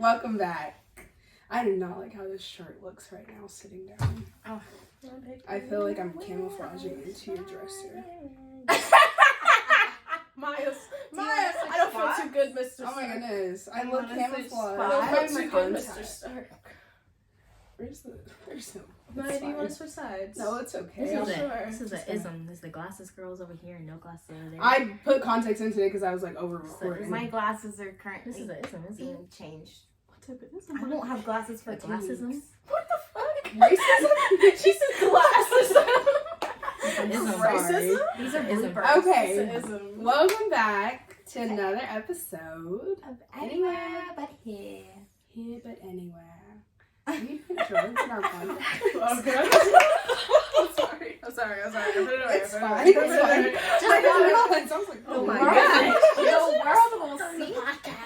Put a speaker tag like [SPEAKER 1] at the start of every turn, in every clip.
[SPEAKER 1] Welcome back. I do not like how this shirt looks right now sitting down.
[SPEAKER 2] Oh.
[SPEAKER 1] I feel like I'm camouflaging into your dresser.
[SPEAKER 2] Maya, I don't feel too good, Mr.
[SPEAKER 1] Oh my
[SPEAKER 2] Stark.
[SPEAKER 1] goodness. I look camouflaged.
[SPEAKER 2] I don't feel too good, Mr.
[SPEAKER 1] contacts.
[SPEAKER 2] Stark.
[SPEAKER 1] There's no.
[SPEAKER 2] Maya, do you want to switch sides?
[SPEAKER 1] No, it's okay.
[SPEAKER 3] This is
[SPEAKER 2] Sure.
[SPEAKER 3] an ism. There's the glasses girls over here and no glasses over there.
[SPEAKER 1] I put contacts in today because I was like over recording.
[SPEAKER 4] My glasses are currently
[SPEAKER 3] This is an ism, isn't
[SPEAKER 4] being
[SPEAKER 3] it?
[SPEAKER 4] changed.
[SPEAKER 2] What type of ism?
[SPEAKER 4] I won't have glasses for
[SPEAKER 3] Glasses.
[SPEAKER 4] glasses.
[SPEAKER 2] What the fuck?
[SPEAKER 1] Racism?
[SPEAKER 2] She said glasses.
[SPEAKER 3] Ism.
[SPEAKER 1] Sorry.
[SPEAKER 4] These are
[SPEAKER 3] Ism.
[SPEAKER 4] bloopers.
[SPEAKER 1] Okay.
[SPEAKER 2] It's an ism.
[SPEAKER 1] Welcome back to another episode.
[SPEAKER 4] Of anywhere but here.
[SPEAKER 1] Here but anywhere. We put drugs in our podcast.
[SPEAKER 2] Okay. I'm sorry. I put it away.
[SPEAKER 1] It's fine. It's fine.
[SPEAKER 4] Just
[SPEAKER 1] I don't know. It sounds like
[SPEAKER 4] The
[SPEAKER 1] my
[SPEAKER 4] world,
[SPEAKER 1] God.
[SPEAKER 4] the world will see.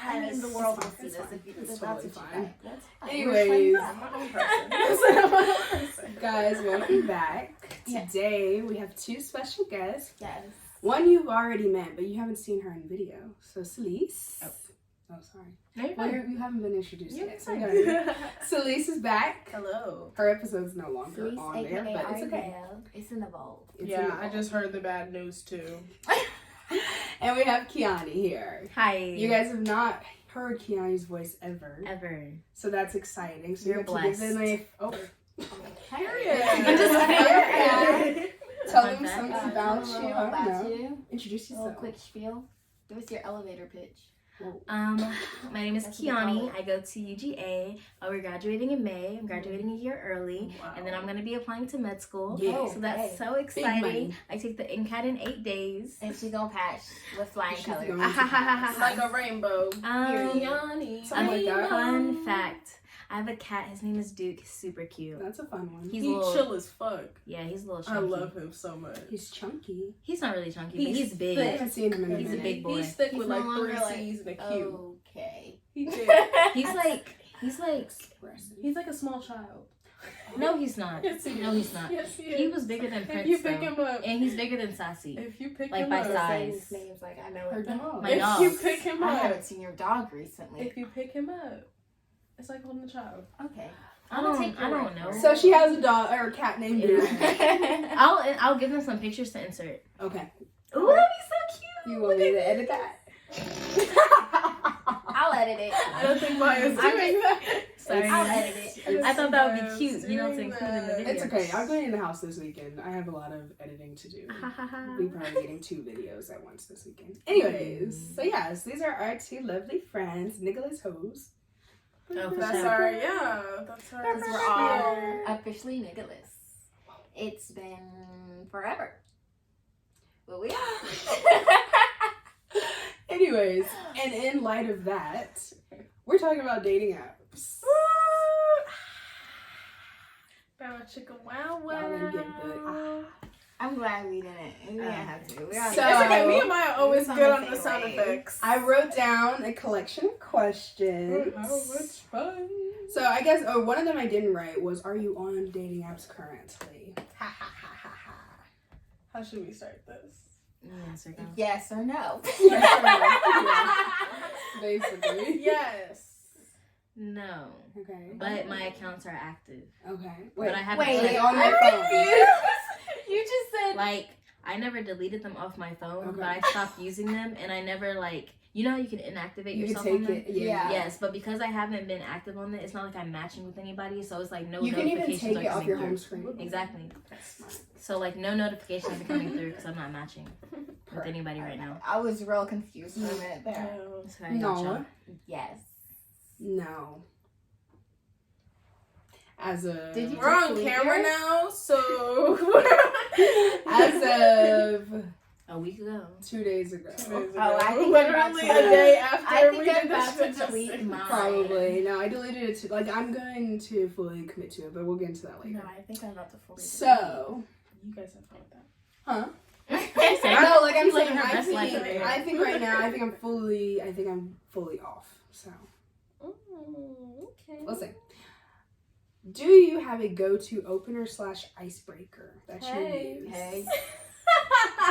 [SPEAKER 4] I mean, the world will
[SPEAKER 1] It's
[SPEAKER 4] see this
[SPEAKER 1] fine.
[SPEAKER 4] if you
[SPEAKER 1] It's
[SPEAKER 4] that's
[SPEAKER 1] totally
[SPEAKER 4] what you
[SPEAKER 1] fine.
[SPEAKER 4] think. That's fine.
[SPEAKER 1] Anyways,
[SPEAKER 2] I'm my own person.
[SPEAKER 1] guys, welcome back.
[SPEAKER 4] Yeah.
[SPEAKER 1] Today we have two special guests.
[SPEAKER 4] Yes.
[SPEAKER 1] One you've already met, but you haven't seen her in video. So Cellise. Oh, sorry.
[SPEAKER 3] No, you're
[SPEAKER 1] Well,
[SPEAKER 3] fine.
[SPEAKER 1] you haven't been introduced
[SPEAKER 3] You're
[SPEAKER 1] yet. So
[SPEAKER 3] fine.
[SPEAKER 1] we gotta- Cellise is back.
[SPEAKER 2] Hello.
[SPEAKER 1] Her episode's no longer
[SPEAKER 4] Cellise,
[SPEAKER 1] on there,
[SPEAKER 4] aka
[SPEAKER 1] but it's okay.
[SPEAKER 4] Ariel. It's an evolve.
[SPEAKER 1] It's
[SPEAKER 2] Yeah,
[SPEAKER 1] involved.
[SPEAKER 2] I just heard the bad news too.
[SPEAKER 1] And we have Kiyanie here.
[SPEAKER 3] Hi.
[SPEAKER 1] You guys have not heard Kianie's voice ever,
[SPEAKER 3] Ever.
[SPEAKER 1] so that's exciting. So
[SPEAKER 3] You're
[SPEAKER 1] you have to give them
[SPEAKER 3] blessed.
[SPEAKER 2] Period.
[SPEAKER 1] I'm just
[SPEAKER 4] saying.
[SPEAKER 1] Tell
[SPEAKER 3] Fun
[SPEAKER 1] them
[SPEAKER 3] fact.
[SPEAKER 1] something
[SPEAKER 4] Tell
[SPEAKER 1] about
[SPEAKER 4] them a
[SPEAKER 1] you.
[SPEAKER 4] little
[SPEAKER 1] I don't
[SPEAKER 4] about
[SPEAKER 1] know.
[SPEAKER 4] you.
[SPEAKER 1] Introduce
[SPEAKER 4] A little
[SPEAKER 1] yourself.
[SPEAKER 4] quick spiel. Give us your elevator pitch.
[SPEAKER 3] My name is
[SPEAKER 4] That's what they call
[SPEAKER 3] Kiyanie.
[SPEAKER 4] it.
[SPEAKER 3] I go to UGA. We're graduating in May. I'm graduating a year early.
[SPEAKER 2] Wow.
[SPEAKER 3] And then I'm going to be applying to med school.
[SPEAKER 1] Yeah.
[SPEAKER 3] So that's
[SPEAKER 4] Okay.
[SPEAKER 3] so
[SPEAKER 1] money.
[SPEAKER 3] exciting. I take the NCAT in 8 days.
[SPEAKER 4] And she gonna pass with flying
[SPEAKER 1] She's
[SPEAKER 4] colors.
[SPEAKER 1] going
[SPEAKER 2] It's like a rainbow.
[SPEAKER 4] Kiyanie.
[SPEAKER 1] Oh my God.
[SPEAKER 3] Fun fact. I have a cat. His name is Duke. He's super cute.
[SPEAKER 1] That's a fun one.
[SPEAKER 3] He's
[SPEAKER 2] He
[SPEAKER 3] a little,
[SPEAKER 2] chill as fuck.
[SPEAKER 3] yeah, he's a little
[SPEAKER 2] I
[SPEAKER 3] chunky.
[SPEAKER 2] love him so much.
[SPEAKER 1] He's chunky.
[SPEAKER 3] He's not really chunky, but
[SPEAKER 2] He's
[SPEAKER 3] he's big.
[SPEAKER 1] I haven't seen him in a
[SPEAKER 3] He's a
[SPEAKER 1] minute.
[SPEAKER 3] big boy.
[SPEAKER 2] He's thick
[SPEAKER 4] He's
[SPEAKER 2] with
[SPEAKER 4] no
[SPEAKER 2] like
[SPEAKER 4] longer
[SPEAKER 2] 3
[SPEAKER 4] like,
[SPEAKER 2] C's and a Q.
[SPEAKER 4] okay.
[SPEAKER 2] He did.
[SPEAKER 3] He's like
[SPEAKER 1] Expressive.
[SPEAKER 2] He's like a small child.
[SPEAKER 3] no, he's not.
[SPEAKER 2] Yes, he
[SPEAKER 3] No,
[SPEAKER 2] is.
[SPEAKER 3] he's not.
[SPEAKER 2] Yes, he is.
[SPEAKER 3] He was bigger than
[SPEAKER 2] If
[SPEAKER 3] Prince,
[SPEAKER 2] you pick
[SPEAKER 3] though.
[SPEAKER 2] him up,
[SPEAKER 3] And he's bigger than Sassy.
[SPEAKER 2] if you pick
[SPEAKER 3] Like,
[SPEAKER 2] him
[SPEAKER 3] by
[SPEAKER 2] up,
[SPEAKER 3] size.
[SPEAKER 4] Saying his names like I know
[SPEAKER 1] Her
[SPEAKER 4] it.
[SPEAKER 1] dog.
[SPEAKER 3] My
[SPEAKER 2] if
[SPEAKER 3] dog.
[SPEAKER 2] you pick him
[SPEAKER 4] I
[SPEAKER 2] up,
[SPEAKER 4] haven't seen your dog recently.
[SPEAKER 2] if you pick him up, it's like holding a child.
[SPEAKER 4] Okay.
[SPEAKER 3] I don't know.
[SPEAKER 1] So she has a dog or a cat named Duke.
[SPEAKER 3] I'll give him some pictures to insert.
[SPEAKER 1] Okay.
[SPEAKER 3] Ooh, that'd be so cute.
[SPEAKER 1] You want me to edit that?
[SPEAKER 4] I'll edit it.
[SPEAKER 2] I don't think Maya's
[SPEAKER 4] I'm
[SPEAKER 2] doing that.
[SPEAKER 3] Sorry.
[SPEAKER 4] I'll edit it.
[SPEAKER 3] I thought that would be cute, you know, to
[SPEAKER 2] Doing
[SPEAKER 3] include in the
[SPEAKER 2] that.
[SPEAKER 3] video.
[SPEAKER 1] It's okay. I'm going in the house this weekend. I have a lot of editing to do. We'll be probably getting 2 videos at once this weekend. Anyways, so yes, these are our 2 lovely friends, Nicholas Hose.
[SPEAKER 3] Oh, for
[SPEAKER 2] That's
[SPEAKER 3] sure.
[SPEAKER 2] our, yeah, that's our
[SPEAKER 4] Because we're all officially Nicholas. It's been forever. But we are.
[SPEAKER 1] Anyways, and in light of that, we're talking about dating apps.
[SPEAKER 2] Bow chicka wow
[SPEAKER 1] Y'all didn't get the,
[SPEAKER 2] wow.
[SPEAKER 4] I'm glad we didn't. We didn't have to. We are
[SPEAKER 1] So-
[SPEAKER 2] It's okay, me and Maya are always
[SPEAKER 4] It's on
[SPEAKER 2] good
[SPEAKER 4] the
[SPEAKER 2] on the
[SPEAKER 4] same
[SPEAKER 2] sound
[SPEAKER 4] wave.
[SPEAKER 2] effects.
[SPEAKER 1] I wrote down a collection of questions.
[SPEAKER 2] How much fun.
[SPEAKER 1] So I guess one of them I didn't write was, are you on dating apps currently? Ha ha ha ha ha.
[SPEAKER 2] How should we start this?
[SPEAKER 3] Yes, or no.
[SPEAKER 4] Yes or no?
[SPEAKER 1] Basically.
[SPEAKER 2] Yes.
[SPEAKER 3] No,
[SPEAKER 1] Okay.
[SPEAKER 3] but my accounts are active.
[SPEAKER 1] Okay.
[SPEAKER 3] But I haven't
[SPEAKER 4] wait,
[SPEAKER 1] Like on
[SPEAKER 4] I'm
[SPEAKER 1] your phone.
[SPEAKER 4] confused. You just said
[SPEAKER 3] like I never deleted them off my phone,
[SPEAKER 1] Okay.
[SPEAKER 3] but I stopped using them, and I never like you know how you can inactivate
[SPEAKER 1] You can
[SPEAKER 3] yourself on
[SPEAKER 1] take
[SPEAKER 3] them.
[SPEAKER 1] it. Yeah.
[SPEAKER 3] Yes, but because I haven't been active on it, it's not like I'm matching with anybody, so it's like no
[SPEAKER 1] You can even
[SPEAKER 3] notifications
[SPEAKER 1] take it
[SPEAKER 3] are
[SPEAKER 1] off
[SPEAKER 3] coming
[SPEAKER 1] your
[SPEAKER 3] through.
[SPEAKER 1] home screen.
[SPEAKER 3] Exactly.
[SPEAKER 1] That's smart.
[SPEAKER 3] So like no notifications are coming through because I'm not matching with anybody right now.
[SPEAKER 4] I was real confused for a minute there.
[SPEAKER 2] No.
[SPEAKER 3] That's how I got
[SPEAKER 1] No.
[SPEAKER 3] y'all.
[SPEAKER 4] Yes.
[SPEAKER 1] No. As a
[SPEAKER 4] Did you
[SPEAKER 2] We're on
[SPEAKER 4] Just
[SPEAKER 2] camera
[SPEAKER 4] leave
[SPEAKER 2] now, so
[SPEAKER 1] as of
[SPEAKER 3] A week ago.
[SPEAKER 1] 2 days ago.
[SPEAKER 4] Oh, I think
[SPEAKER 2] literally
[SPEAKER 4] I'm about
[SPEAKER 2] a
[SPEAKER 4] to-
[SPEAKER 2] day after
[SPEAKER 4] I think
[SPEAKER 2] we
[SPEAKER 4] I'm
[SPEAKER 2] did
[SPEAKER 4] about
[SPEAKER 2] this.
[SPEAKER 4] to delete mine.
[SPEAKER 1] Probably. No, I deleted it too. Like, I'm going to fully commit to it, but we'll get into that later.
[SPEAKER 4] No, I think I'm about to fully.
[SPEAKER 1] So,
[SPEAKER 2] You guys have fun with that.
[SPEAKER 1] huh?
[SPEAKER 3] Say
[SPEAKER 1] I know, like I'm
[SPEAKER 3] She's living
[SPEAKER 1] saying,
[SPEAKER 3] her
[SPEAKER 1] I
[SPEAKER 3] best life
[SPEAKER 1] think,
[SPEAKER 3] over here.
[SPEAKER 1] I think right now, I think I'm fully off. So,
[SPEAKER 2] Okay.
[SPEAKER 1] we'll see. Do you have a go-to opener / icebreaker that you
[SPEAKER 2] Hey.
[SPEAKER 1] use?
[SPEAKER 4] Hey.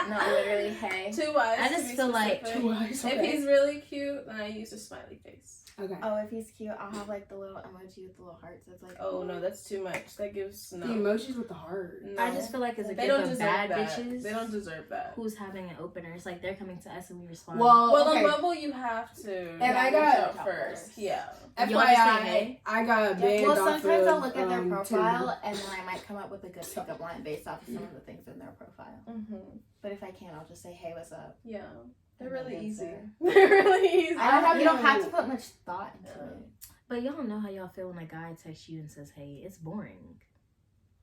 [SPEAKER 4] No, literally. hey.
[SPEAKER 2] 2 eyes.
[SPEAKER 3] I just feel like
[SPEAKER 1] 2 eyes.
[SPEAKER 2] If
[SPEAKER 1] Okay.
[SPEAKER 2] he's really cute, then I use a smiley face.
[SPEAKER 1] Okay.
[SPEAKER 4] Oh, if he's cute, I'll have like the little emoji with the little hearts. It's like,
[SPEAKER 2] Oh no, that's too much. That gives no.
[SPEAKER 1] The emojis with the heart.
[SPEAKER 2] No.
[SPEAKER 3] I just feel like it's a
[SPEAKER 2] They
[SPEAKER 3] gift
[SPEAKER 2] don't
[SPEAKER 3] of
[SPEAKER 2] deserve
[SPEAKER 3] bad
[SPEAKER 2] that.
[SPEAKER 3] bitches.
[SPEAKER 2] They don't deserve that.
[SPEAKER 3] Who's having an opener? It's like they're coming to us and we respond.
[SPEAKER 1] Well,
[SPEAKER 2] Well,
[SPEAKER 1] okay.
[SPEAKER 2] on Bumble you have to.
[SPEAKER 1] And I
[SPEAKER 2] reach
[SPEAKER 1] got-
[SPEAKER 2] out first. Yeah.
[SPEAKER 3] You wanna say
[SPEAKER 1] FYI,
[SPEAKER 3] hey?
[SPEAKER 1] I got banned
[SPEAKER 4] well,
[SPEAKER 1] off
[SPEAKER 4] sometimes
[SPEAKER 1] of,
[SPEAKER 4] I'll look at their profile
[SPEAKER 1] Tinder.
[SPEAKER 4] and then I might come up with a good pickup line based off of some of the things in their profile.
[SPEAKER 2] Mhm.
[SPEAKER 4] But if I can't, I'll just say, "Hey, what's up?"
[SPEAKER 2] Yeah. They're
[SPEAKER 4] And then
[SPEAKER 2] really
[SPEAKER 4] that's
[SPEAKER 2] easy.
[SPEAKER 4] it.
[SPEAKER 2] They're really easy.
[SPEAKER 4] You don't have to
[SPEAKER 1] no-
[SPEAKER 4] put much thought into it.
[SPEAKER 3] But y'all know how y'all feel when a guy texts you and says, hey, it's boring.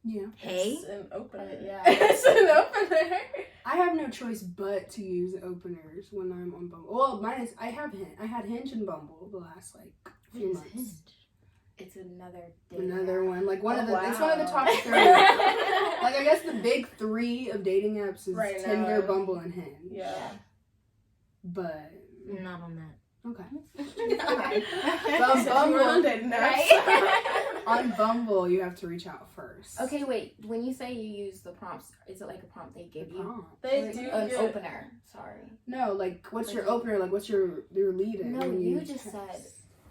[SPEAKER 1] Yeah.
[SPEAKER 3] Hey?
[SPEAKER 2] It's an opener.
[SPEAKER 4] Yeah.
[SPEAKER 2] It's an opener.
[SPEAKER 1] I have no choice but to use openers when I'm on Bumble. Well, mine is I had Hinge and Bumble the last like few months.
[SPEAKER 4] It's another dating
[SPEAKER 1] Another
[SPEAKER 4] app.
[SPEAKER 1] one, like one
[SPEAKER 2] Oh,
[SPEAKER 1] of the it's one of the
[SPEAKER 2] wow.
[SPEAKER 1] top 3. Like I guess the big 3 of dating apps is
[SPEAKER 2] Right
[SPEAKER 1] Tinder,
[SPEAKER 2] now.
[SPEAKER 1] Bumble, and Hinge.
[SPEAKER 2] Yeah.
[SPEAKER 1] But
[SPEAKER 3] Not on that.
[SPEAKER 1] okay.
[SPEAKER 4] Okay.
[SPEAKER 1] Bum- Bumble,
[SPEAKER 4] Right?
[SPEAKER 1] on Bumble, you have to reach out first.
[SPEAKER 4] Okay, wait. When you say you use the prompts, is it like a prompt they give you?
[SPEAKER 1] Prompt.
[SPEAKER 2] They
[SPEAKER 4] Or
[SPEAKER 2] do
[SPEAKER 4] an
[SPEAKER 2] get-
[SPEAKER 4] opener. Sorry.
[SPEAKER 1] No, like what's your
[SPEAKER 4] Like-
[SPEAKER 1] opener? Like what's your lead in?
[SPEAKER 4] No,
[SPEAKER 1] when
[SPEAKER 4] you
[SPEAKER 1] text?
[SPEAKER 4] just said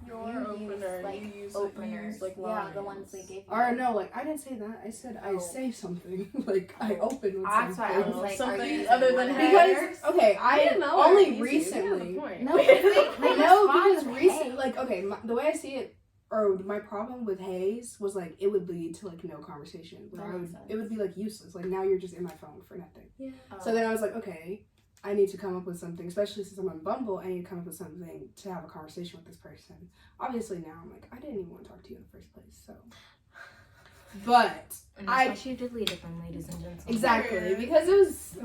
[SPEAKER 2] Your
[SPEAKER 4] you
[SPEAKER 2] opener.
[SPEAKER 4] use, like,
[SPEAKER 2] you use
[SPEAKER 4] openers.
[SPEAKER 2] like
[SPEAKER 4] yeah, the
[SPEAKER 2] lines.
[SPEAKER 4] ones they gave you.
[SPEAKER 1] Or no, like I didn't say that. I said I
[SPEAKER 4] Oh.
[SPEAKER 1] say something. Like I open with
[SPEAKER 4] That's why I was
[SPEAKER 1] something.
[SPEAKER 4] like,
[SPEAKER 2] Something
[SPEAKER 4] are you
[SPEAKER 2] other
[SPEAKER 4] using
[SPEAKER 2] than
[SPEAKER 4] one of
[SPEAKER 2] hair?
[SPEAKER 1] Because okay, I
[SPEAKER 2] Yeah, no,
[SPEAKER 1] only
[SPEAKER 2] easy.
[SPEAKER 1] recently.
[SPEAKER 2] You have a point.
[SPEAKER 4] No, it's like,
[SPEAKER 1] No,
[SPEAKER 4] respond
[SPEAKER 1] because
[SPEAKER 4] with
[SPEAKER 1] recently,
[SPEAKER 4] hey.
[SPEAKER 1] like okay, the way I see it, or my problem with Haze was like it would lead to like no conversation. Where
[SPEAKER 4] That
[SPEAKER 1] I would,
[SPEAKER 4] makes sense.
[SPEAKER 1] it would be like useless. Like now you're just in my phone for nothing.
[SPEAKER 2] Yeah.
[SPEAKER 1] So then I was like, okay, I need to come up with something, especially since I'm on Bumble. I need to come up with something to have a conversation with this person. Obviously now I'm like, I didn't even want to talk to you in the first place. So, but
[SPEAKER 3] And that's why she deleted them, ladies and gentlemen.
[SPEAKER 1] exactly because it was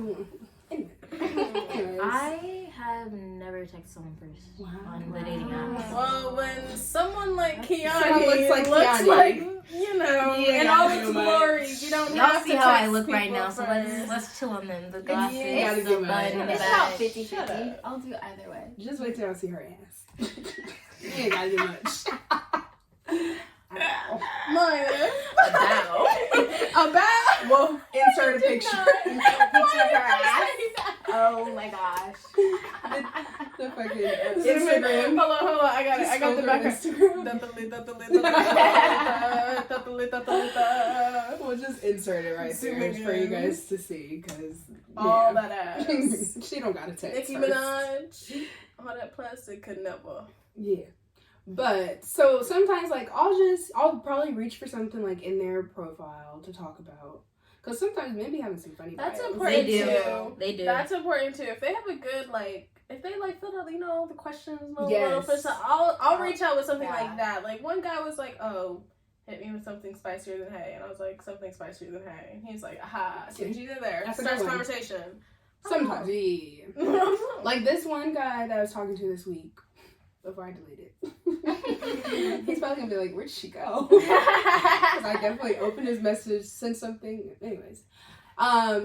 [SPEAKER 1] anyway. Anyways.
[SPEAKER 3] I have never texted someone first
[SPEAKER 1] Wow.
[SPEAKER 3] on the dating apps.
[SPEAKER 2] Well, when someone like Kiyanie
[SPEAKER 1] Someone looks like
[SPEAKER 2] looks
[SPEAKER 1] Kiyanie.
[SPEAKER 2] like, you know,
[SPEAKER 1] Yeah,
[SPEAKER 2] in
[SPEAKER 1] gotta
[SPEAKER 2] all
[SPEAKER 1] do
[SPEAKER 2] its
[SPEAKER 1] much.
[SPEAKER 2] glory, you don't
[SPEAKER 3] Y'all
[SPEAKER 2] have
[SPEAKER 3] see
[SPEAKER 2] to
[SPEAKER 3] how I
[SPEAKER 2] text
[SPEAKER 3] look right
[SPEAKER 2] people
[SPEAKER 3] now, so
[SPEAKER 2] first.
[SPEAKER 3] let's chill on them. The gossip,
[SPEAKER 1] you gotta
[SPEAKER 3] the
[SPEAKER 1] do
[SPEAKER 3] bun
[SPEAKER 1] much.
[SPEAKER 3] in the
[SPEAKER 4] It's about
[SPEAKER 3] back.
[SPEAKER 4] 50-50.
[SPEAKER 2] Shut up.
[SPEAKER 4] I'll do either way.
[SPEAKER 1] Just wait till I see her ass. You ain't gotta do much. Ow.
[SPEAKER 2] Maya.
[SPEAKER 3] About.
[SPEAKER 1] Well, insert a picture.
[SPEAKER 4] Picture of her ass. Oh my gosh.
[SPEAKER 1] The fucking
[SPEAKER 2] Instagram.
[SPEAKER 1] Instagram.
[SPEAKER 2] Hold on. I got it. I got the background.
[SPEAKER 1] We'll just insert it right there
[SPEAKER 2] Zooming
[SPEAKER 1] for you
[SPEAKER 2] in.
[SPEAKER 1] guys to see, because
[SPEAKER 2] All that ass.
[SPEAKER 1] she don't got a text.
[SPEAKER 2] Nicki
[SPEAKER 1] first.
[SPEAKER 2] Minaj. All that plastic could never.
[SPEAKER 1] Yeah. But so sometimes like I'll probably reach for something like in their profile to talk about. Cause sometimes maybe having some funny
[SPEAKER 2] That's
[SPEAKER 1] bios.
[SPEAKER 2] important
[SPEAKER 3] They do.
[SPEAKER 2] too.
[SPEAKER 3] They do.
[SPEAKER 2] That's important too. If they have a good if they filled out the questions,
[SPEAKER 1] Yes.
[SPEAKER 2] I'll reach out with something
[SPEAKER 4] Yeah.
[SPEAKER 2] like that. Like one guy was like, "Oh, hit me with something spicier than hay," and I was like, "Something spicier than hay." And he's like, "Aha, see what you did there."
[SPEAKER 1] That's a
[SPEAKER 2] Starts
[SPEAKER 1] good one.
[SPEAKER 2] conversation.
[SPEAKER 1] Sometimes, yeah.
[SPEAKER 2] Oh.
[SPEAKER 1] Like this one guy that I was talking to this week, before I delete it, he's probably gonna be like, "Where'd she go?" Because I definitely opened his message, sent something. Anyways,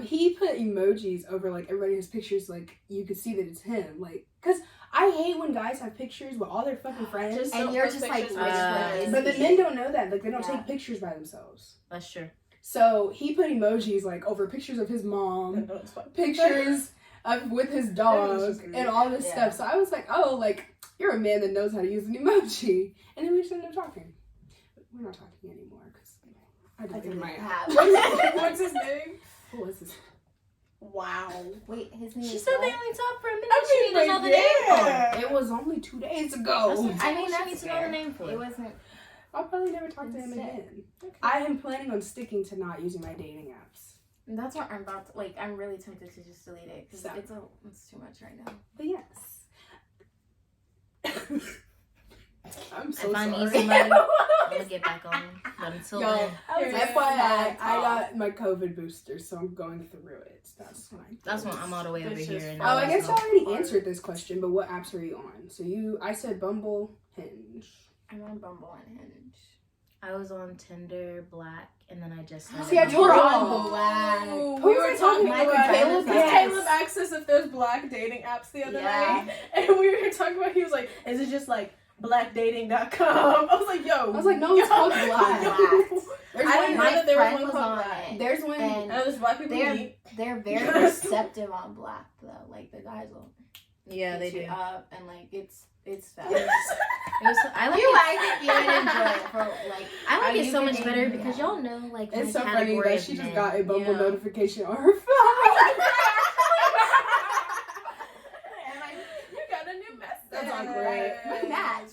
[SPEAKER 1] he put emojis over like everybody's pictures, like you could see that it's him. Like, cause I hate when guys have pictures with all their fucking friends,
[SPEAKER 2] Just
[SPEAKER 4] And
[SPEAKER 2] don't
[SPEAKER 4] you're
[SPEAKER 2] post
[SPEAKER 4] just like,
[SPEAKER 2] pictures
[SPEAKER 4] which
[SPEAKER 2] with
[SPEAKER 3] one
[SPEAKER 2] friends.
[SPEAKER 3] is
[SPEAKER 1] but the men don't know that. Like, they don't
[SPEAKER 4] Yeah.
[SPEAKER 1] take pictures by themselves.
[SPEAKER 3] That's true.
[SPEAKER 1] So he put emojis like over pictures of his mom, pictures of with his dog,
[SPEAKER 2] just
[SPEAKER 1] and all this
[SPEAKER 4] Yeah.
[SPEAKER 1] stuff. So I was like, oh, like you're a man that knows how to use an emoji. And then we just ended up talking. But we're not talking anymore because I
[SPEAKER 4] I
[SPEAKER 1] deleted
[SPEAKER 4] didn't
[SPEAKER 1] my
[SPEAKER 4] have.
[SPEAKER 2] What's his name?
[SPEAKER 1] What was this?
[SPEAKER 2] Wow.
[SPEAKER 4] Wait, his name
[SPEAKER 3] She
[SPEAKER 4] is
[SPEAKER 3] said they
[SPEAKER 4] what?
[SPEAKER 3] only talked for a minute.
[SPEAKER 2] I
[SPEAKER 3] She
[SPEAKER 2] mean,
[SPEAKER 3] need to know the name for.
[SPEAKER 1] It was only 2 days
[SPEAKER 3] That's
[SPEAKER 1] ago.
[SPEAKER 3] what
[SPEAKER 4] I mean,
[SPEAKER 3] she
[SPEAKER 4] that's
[SPEAKER 3] needs to know
[SPEAKER 4] fair.
[SPEAKER 3] the name for.
[SPEAKER 4] It wasn't.
[SPEAKER 1] I'll probably never talk to him
[SPEAKER 4] Instead.
[SPEAKER 1] again.
[SPEAKER 2] Okay.
[SPEAKER 1] I am planning on sticking to not using my dating apps.
[SPEAKER 4] That's what I'm about to. Like, I'm really tempted to just delete it because
[SPEAKER 1] So.
[SPEAKER 4] it's too much right now.
[SPEAKER 1] But yes. I'm so
[SPEAKER 3] If I
[SPEAKER 1] sorry.
[SPEAKER 3] need somebody, I'm gonna get back on. But until
[SPEAKER 1] Y'all,
[SPEAKER 3] then,
[SPEAKER 1] FYI, I got my COVID booster, so I'm going through it. That's fine.
[SPEAKER 3] that's when I'm all the way over
[SPEAKER 2] This
[SPEAKER 3] here.
[SPEAKER 2] is
[SPEAKER 3] And
[SPEAKER 1] Oh, I guess I already
[SPEAKER 2] Hard.
[SPEAKER 1] answered this question, but what apps are you on? So I said Bumble, Hinge.
[SPEAKER 4] I'm on Bumble and Hinge.
[SPEAKER 3] I was on Tinder, Black, and then I just started
[SPEAKER 1] See, I
[SPEAKER 3] on
[SPEAKER 1] told her
[SPEAKER 3] Bumble.
[SPEAKER 1] all Black.
[SPEAKER 2] Ooh,
[SPEAKER 1] Who
[SPEAKER 2] we
[SPEAKER 1] was
[SPEAKER 2] were
[SPEAKER 1] I
[SPEAKER 2] talking
[SPEAKER 1] talking
[SPEAKER 2] about
[SPEAKER 1] to? Caleb?
[SPEAKER 2] Caleb
[SPEAKER 1] Yes.
[SPEAKER 2] asked us if there's black dating apps the other
[SPEAKER 4] Yeah.
[SPEAKER 2] night, and we were talking about. He was like, "Is it just like blackdating.com. I was like, yo.
[SPEAKER 1] I was like, no, it's called Black. There's
[SPEAKER 2] I didn't
[SPEAKER 1] one,
[SPEAKER 2] know that there was
[SPEAKER 4] friend
[SPEAKER 2] one
[SPEAKER 4] was
[SPEAKER 2] called
[SPEAKER 4] on
[SPEAKER 2] Black.
[SPEAKER 4] it.
[SPEAKER 1] there's one.
[SPEAKER 4] And
[SPEAKER 2] I know there's black people meet.
[SPEAKER 4] they're very receptive on Black though. Like the guys will
[SPEAKER 3] Yeah, they
[SPEAKER 4] hit you
[SPEAKER 3] do.
[SPEAKER 4] up and like it's fast.
[SPEAKER 3] I like
[SPEAKER 4] You
[SPEAKER 3] it.
[SPEAKER 4] like it, you would enjoy it. For, like,
[SPEAKER 3] I like
[SPEAKER 4] how
[SPEAKER 3] it
[SPEAKER 4] you
[SPEAKER 3] so
[SPEAKER 4] can
[SPEAKER 3] much better
[SPEAKER 4] enjoy
[SPEAKER 3] because
[SPEAKER 4] it.
[SPEAKER 3] y'all know like
[SPEAKER 1] It's
[SPEAKER 3] my
[SPEAKER 1] so funny
[SPEAKER 3] category
[SPEAKER 1] that
[SPEAKER 3] of
[SPEAKER 1] she just
[SPEAKER 3] men.
[SPEAKER 1] got a Bumble
[SPEAKER 2] Yeah.
[SPEAKER 1] notification on her phone.
[SPEAKER 2] You got a new message.
[SPEAKER 1] That's awkward.
[SPEAKER 4] Good match.